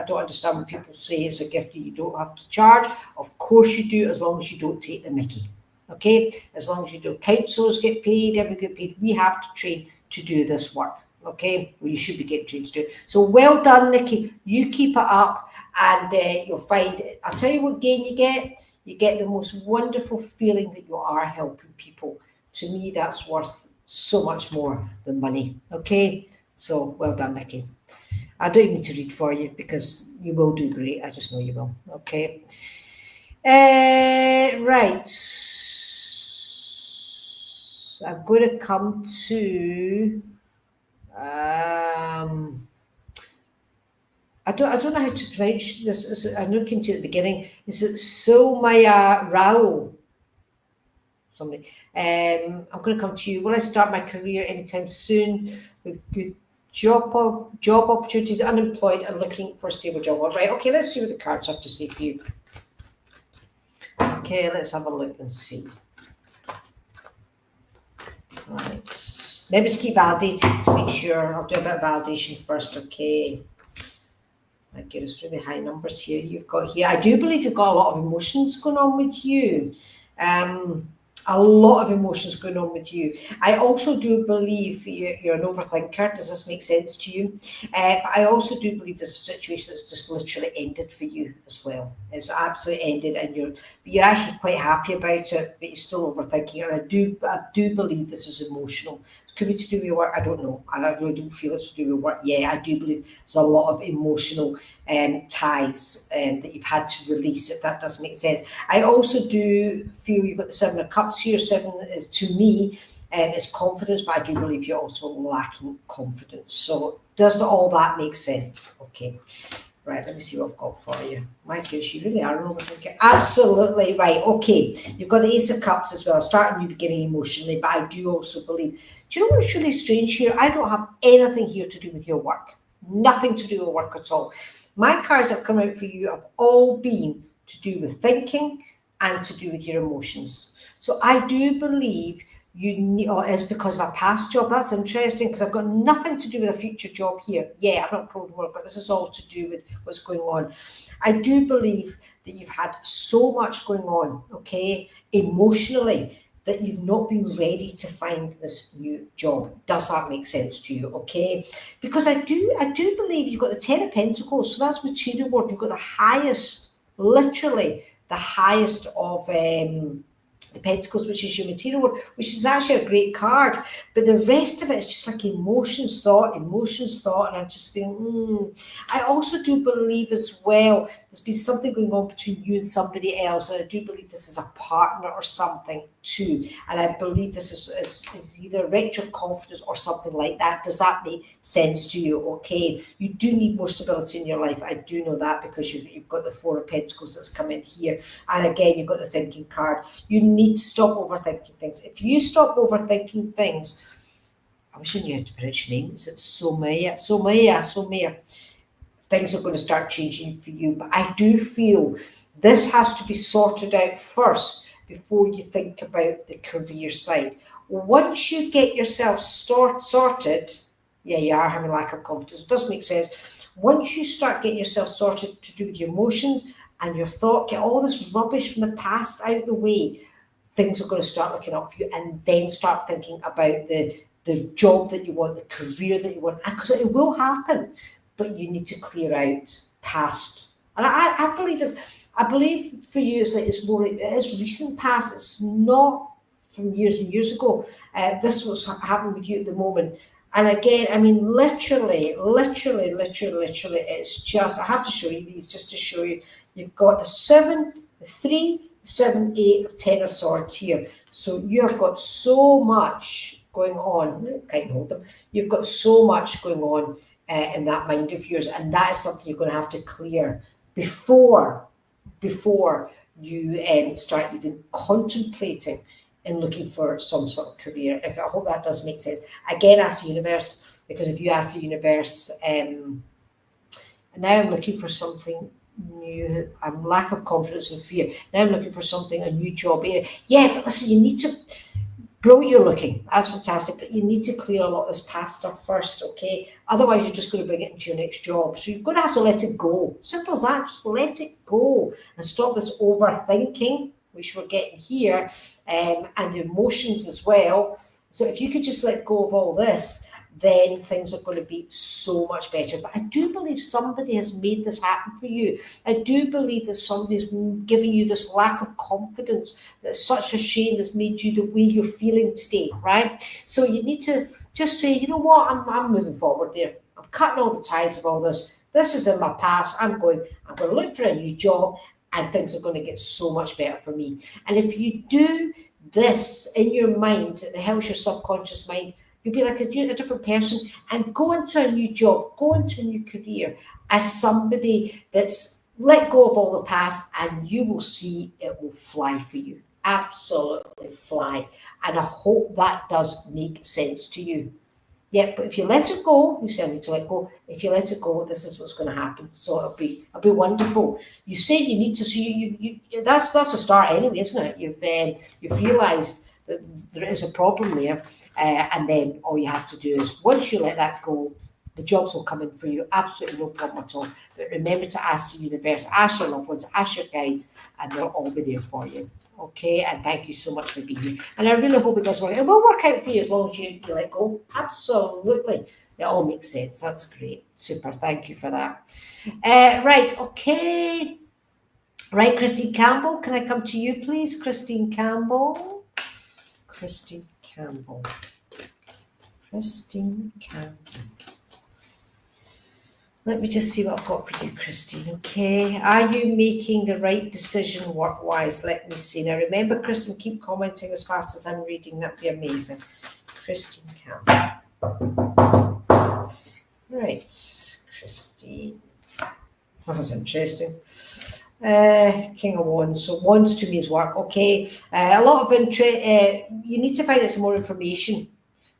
don't understand when people say it's a gift that you don't have to charge. Of course you do, as long as you don't take the mickey. Okay, as long as you do. Counsellors get paid, everyone get paid. We have to train to do this work. Okay, well, you should be getting trained to do it. So well done, Nikki. You keep it up, and you'll find. I'll tell you what gain you get. You get the most wonderful feeling that you are helping people. To me, that's worth so much more than money. Okay, so well done, Nikki. I don't even need to read for you, because you will do great. I just know you will. Okay. Right. I'm going to come to. I don't know how to pronounce this. I know it came to you at the beginning. Is it Somaya Rao? Somebody. I'm going to come to you. Will I start my career anytime soon with good job opportunities, unemployed and looking for a stable job? All right. Okay, let's see what the cards have to say for you. Okay, let's have a look and see. Right. Let me just keep validating to make sure. I'll do a bit of validation first. Okay. My goodness, really high numbers here you've got here. I do believe you've got a lot of emotions going on with you. A lot of emotions going on with you. I also do believe you're an overthinker. Does this make sense to you? But I also do believe there's a situation that's just literally ended for you as well. It's absolutely ended, and you're actually quite happy about it, but you're still overthinking. And I do believe this is emotional. It could be to do with your work. I don't know. I really don't feel it's to do with work. Yeah, I do believe there's a lot of emotional ties that you've had to release, if that does make sense. I also do feel you've got the Seven of Cups here. Seven is, to me, is confidence, but I do believe you're also lacking confidence. So does all that make sense? Okay. Right, let me see what I've got for you. My goodness, you really are an overthinker. Absolutely right. Okay, you've got the Ace of Cups as well. Start a new beginning emotionally, but I do also believe. Do you know what's really strange here? I don't have anything here to do with your work. Nothing to do with work at all. My cards that have come out for you have all been to do with thinking and to do with your emotions. So I do believe you need, or it's because of a past job. That's interesting, because I've got nothing to do with a future job here. Yeah, I've not probably work, but this is all to do with what's going on. I do believe that you've had so much going on, okay, emotionally, that you've not been ready to find this new job. Does that make sense to you? Okay, because I do believe you've got the Ten of Pentacles, so that's material world. You've got the highest, literally the highest of the Pentacles, which is your material world, which is actually a great card, but the rest of it is just like emotions, thought, and I'm just thinking, I also do believe as well there's been something going on between you and somebody else, and I do believe this is a partner or something too, and I believe this is either wrecked your confidence or something like that. Does that make sense to you? Okay, you do need more stability in your life. I do know that, because you've got the Four of Pentacles that's come in here, and again you've got the thinking card. You need to stop overthinking things. If you stop overthinking things, I wish I knew how to pronounce your name. Is it Somaya? Things are going to start changing for you. But I do feel this has to be sorted out first before you think about the career side. Once you get yourself sorted, yeah, you are having lack of confidence. It does make sense. Once you start getting yourself sorted to do with your emotions and your thought, get all this rubbish from the past out of the way, things are going to start looking up for you, and then start thinking about the job that you want, the career that you want, because it will happen. But you need to clear out past. And I believe for you, it's more like it is recent past. It's not from years and years ago. This was happening with you at the moment. And again, I mean, literally, it's just, I have to show you these just to show you. You've got the 7, the 3, 7, 8 of 10 of swords here. So you've got so much going on. Can't hold them. You've got so much going on in that mind of yours, and that is something you're going to have to clear before you start even contemplating and looking for some sort of career. I hope that does make sense. Again, ask the universe, because if you ask the universe, now I'm looking for something new, I'm lack of confidence and fear. Now I'm looking for something, a new job area. Yeah, but listen, you need to. Brilliant, you're looking. That's fantastic. But you need to clear a lot of this past stuff first, okay? Otherwise, you're just going to bring it into your next job. So you're going to have to let it go. Simple as that. Just let it go and stop this overthinking, which we're getting here, and emotions as well. So if you could just let go of all this, then things are going to be so much better. But I do believe somebody has made this happen for you. I do believe that somebody's given you this lack of confidence. That's such a shame that's made you the way you're feeling today, right? So you need to just say, you know what, I'm moving forward there. I'm cutting all the ties of all this. This is in my past. I'm going to look for a new job, and things are going to get so much better for me. And if you do this in your mind, it helps your subconscious mind, you'll be like a different person, and go into a new job, go into a new career as somebody that's let go of all the past, and you will see it will fly for you. Absolutely fly. And I hope that does make sense to you. Yeah, but if you let it go, you say I need to let go. If you let it go, this is what's going to happen. So it'll be wonderful. You say you need to, so you that's a start anyway, isn't it? You've realised that there is a problem there, and then all you have to do is, once you let that go, the jobs will come in for you. Absolutely no problem at all. But remember to ask the universe, ask your loved ones, ask your guides, and they'll all be there for you. Okay, and thank you so much for being here. And I really hope it does work. It will work out for you as long as you let go. Absolutely. It all makes sense. That's great. Super. Thank you for that. Right. Okay. Right, Christine Campbell. Can I come to you, please? Christine Campbell. Christine Campbell. Let me just see what I've got for you, Christine, okay? Are you making the right decision work-wise? Let me see. Now, remember, Christine, keep commenting as fast as I'm reading. That'd be amazing. Christine Campbell. Right, Christine. That's interesting. King of Wands. So Wands to me is work, okay? A lot of interest. You need to find out some more information.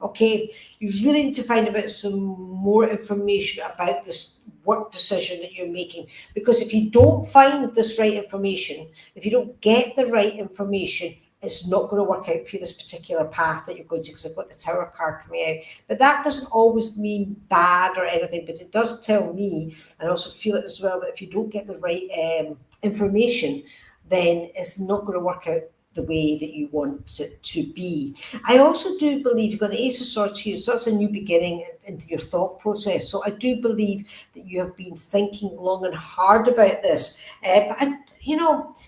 Okay, you really need to find out some more information about this work decision that you're making, because if you don't find this right information, if you don't get the right information, it's not going to work out for you, this particular path that you're going to, because I've got the Tower card coming out. But that doesn't always mean bad or anything, but it does tell me, and I also feel it as well, that if you don't get the right information, then it's not going to work out the way that you want it to be. I also do believe you've got the Ace of Swords here, so that's a new beginning into your thought process. So I do believe that you have been thinking long and hard about this. But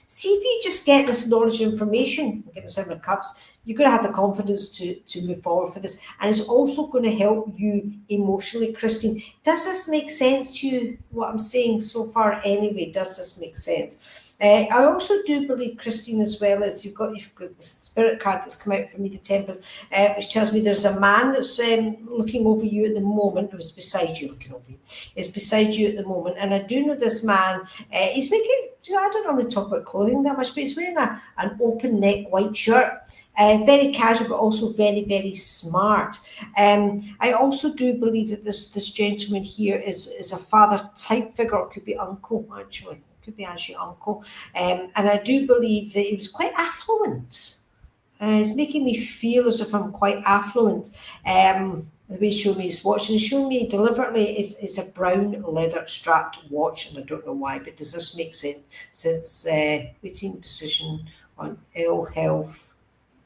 see if you just get this knowledge and information, get the Seven of Cups, you're going to have the confidence to move forward for this. And it's also going to help you emotionally, Christine. Does this make sense to you, what I'm saying so far anyway? Does this make sense? I also do believe, Christine, as well, as you've got the spirit card that's come out for me, the Temperance, which tells me there's a man that's looking over you at the moment, who's beside you, looking over you, is beside you at the moment. And I do know this man, he's making, I don't normally talk about clothing that much, but he's wearing an open neck white shirt, very casual, but also very, very smart. I also do believe that this gentleman here is a father type figure, or could be uncle, actually. Could be actually uncle, and I do believe that he was quite affluent. It's making me feel as if I'm quite affluent. The way he's showing me his watch, and he's showing me deliberately it's a brown leather strapped watch, and I don't know why, but does this make sense? Since waiting decision on ill health,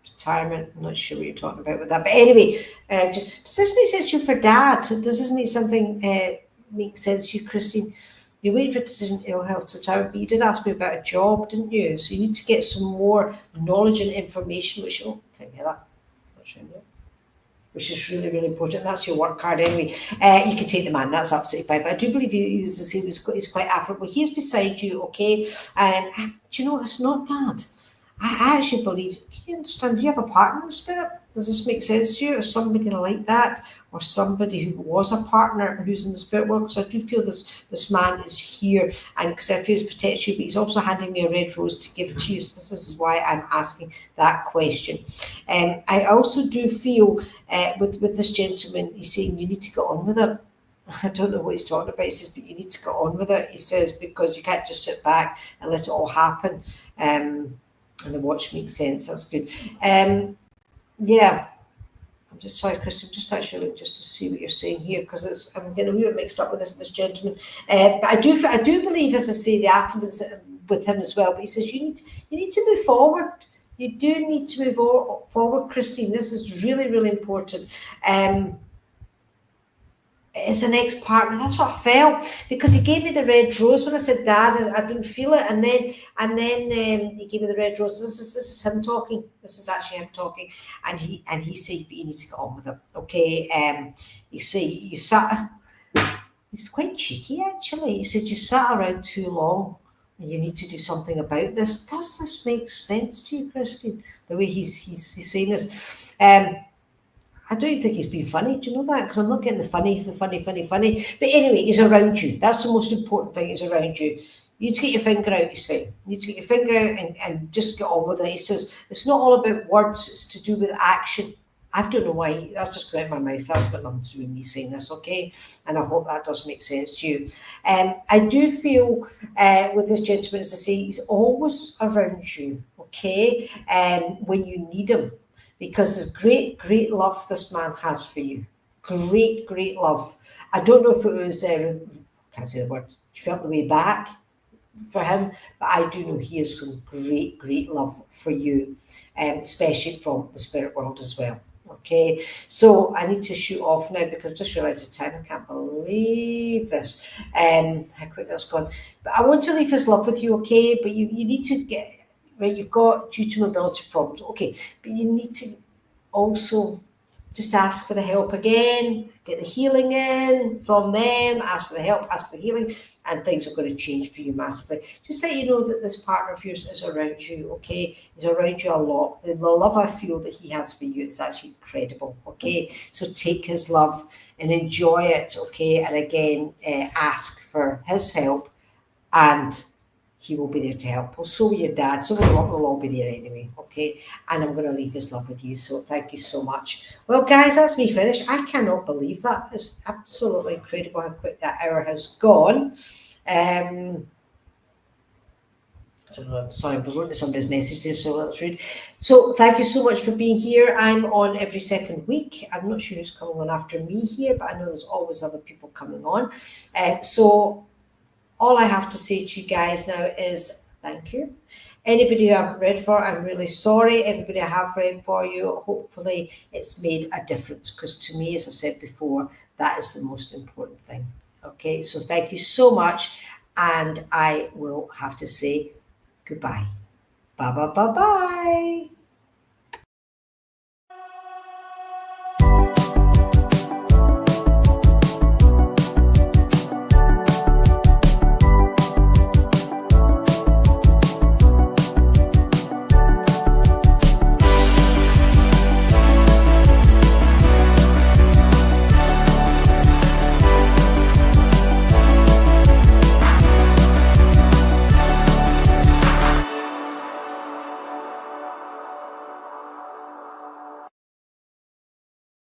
retirement, I'm not sure what you're talking about with that, but anyway, does this make sense to you for Dad? Does this make something make sense to you, Christine? You're waiting for a decision, ill health to retirement, but you did ask me about a job, didn't you? So you need to get some more knowledge and information, which, oh, can't hear that. Which is really, really important. That's your work card anyway. You can take the man, that's absolutely fine. But I do believe he was the same, he's quite affluent. Well, he's beside you, okay? Do you know, it's not bad. I actually believe, can you understand, do you have a partner in spirit? Does this make sense to you? Or somebody like that? Or somebody who was a partner who's in the spirit world? Because I do feel this man is here, and because I feel he's protects you, but he's also handing me a red rose to give to you. So this is why I'm asking that question. I also do feel with this gentleman, he's saying you need to get on with it. I don't know what he's talking about. He says, but you need to get on with it. He says, because you can't just sit back and let it all happen. And the watch makes sense. That's good. Yeah. I'm just sorry, Chris. I'm just actually looking just to see what you're saying here, because I'm getting a wee bit mixed up with this gentleman. But I do believe, as I say, the affluence with him as well. But he says you need to move forward. You do need to move forward, Christine. This is really, really important. It's an ex-partner. That's what I felt, because he gave me the red rose when I said Dad, and I didn't feel it, and then he gave me the red rose. So this is him talking. This is actually him talking, and he said, but you need to get on with it, okay? You see, you sat. He's quite cheeky, actually. He said you sat around too long, and you need to do something about this. Does this make sense to you, Christine? The way he's saying this. I don't think he's being funny. Do you know that? Because I'm not getting the funny. But anyway, he's around you. That's the most important thing. He's around you. You need to get your finger out, you say. You need to get your finger out and just get on with it. He says, it's not all about words. It's to do with action. I don't know why. That's just going out of my mouth. That's got nothing to do with me saying this, okay? And I hope that does make sense to you. I do feel with this gentleman, as I say, he's always around you, okay? When you need him. Because there's great, great love this man has for you. Great, great love. I don't know if it was, can't say the word, you felt the way back for him, but I do know he has some great, great love for you, especially from the spirit world as well. Okay, so I need to shoot off now because I just realised the time. I can't believe this, how quick that's gone. But I want to leave his love with you, okay? But you need to get... Right, you've got due to mobility problems. Okay, but you need to also just ask for the help again, get the healing in from them, ask for the help, ask for the healing, and things are going to change for you massively. Just let you know that this partner of yours is around you, okay? He's around you a lot. The love I feel that he has for you is actually incredible, okay? So take his love and enjoy it, okay? And again, ask for his help, and he will be there to help. Well, so will your dad. So we'll all be there anyway, okay? And I'm going to leave this love with you. So thank you so much. Well, guys, that's me finished. I cannot believe that. It's absolutely incredible how quick that hour has gone. I don't know. Sorry, I was looking at somebody's message there, so that's rude. So thank you so much for being here. I'm on every second week. I'm not sure who's coming on after me here, but I know there's always other people coming on. So all I have to say to you guys now is thank you. Anybody who I haven't read for, I'm really sorry. Everybody I have read for you, hopefully it's made a difference, because to me, as I said before, that is the most important thing. Okay, so thank you so much, and I will have to say goodbye. Bye.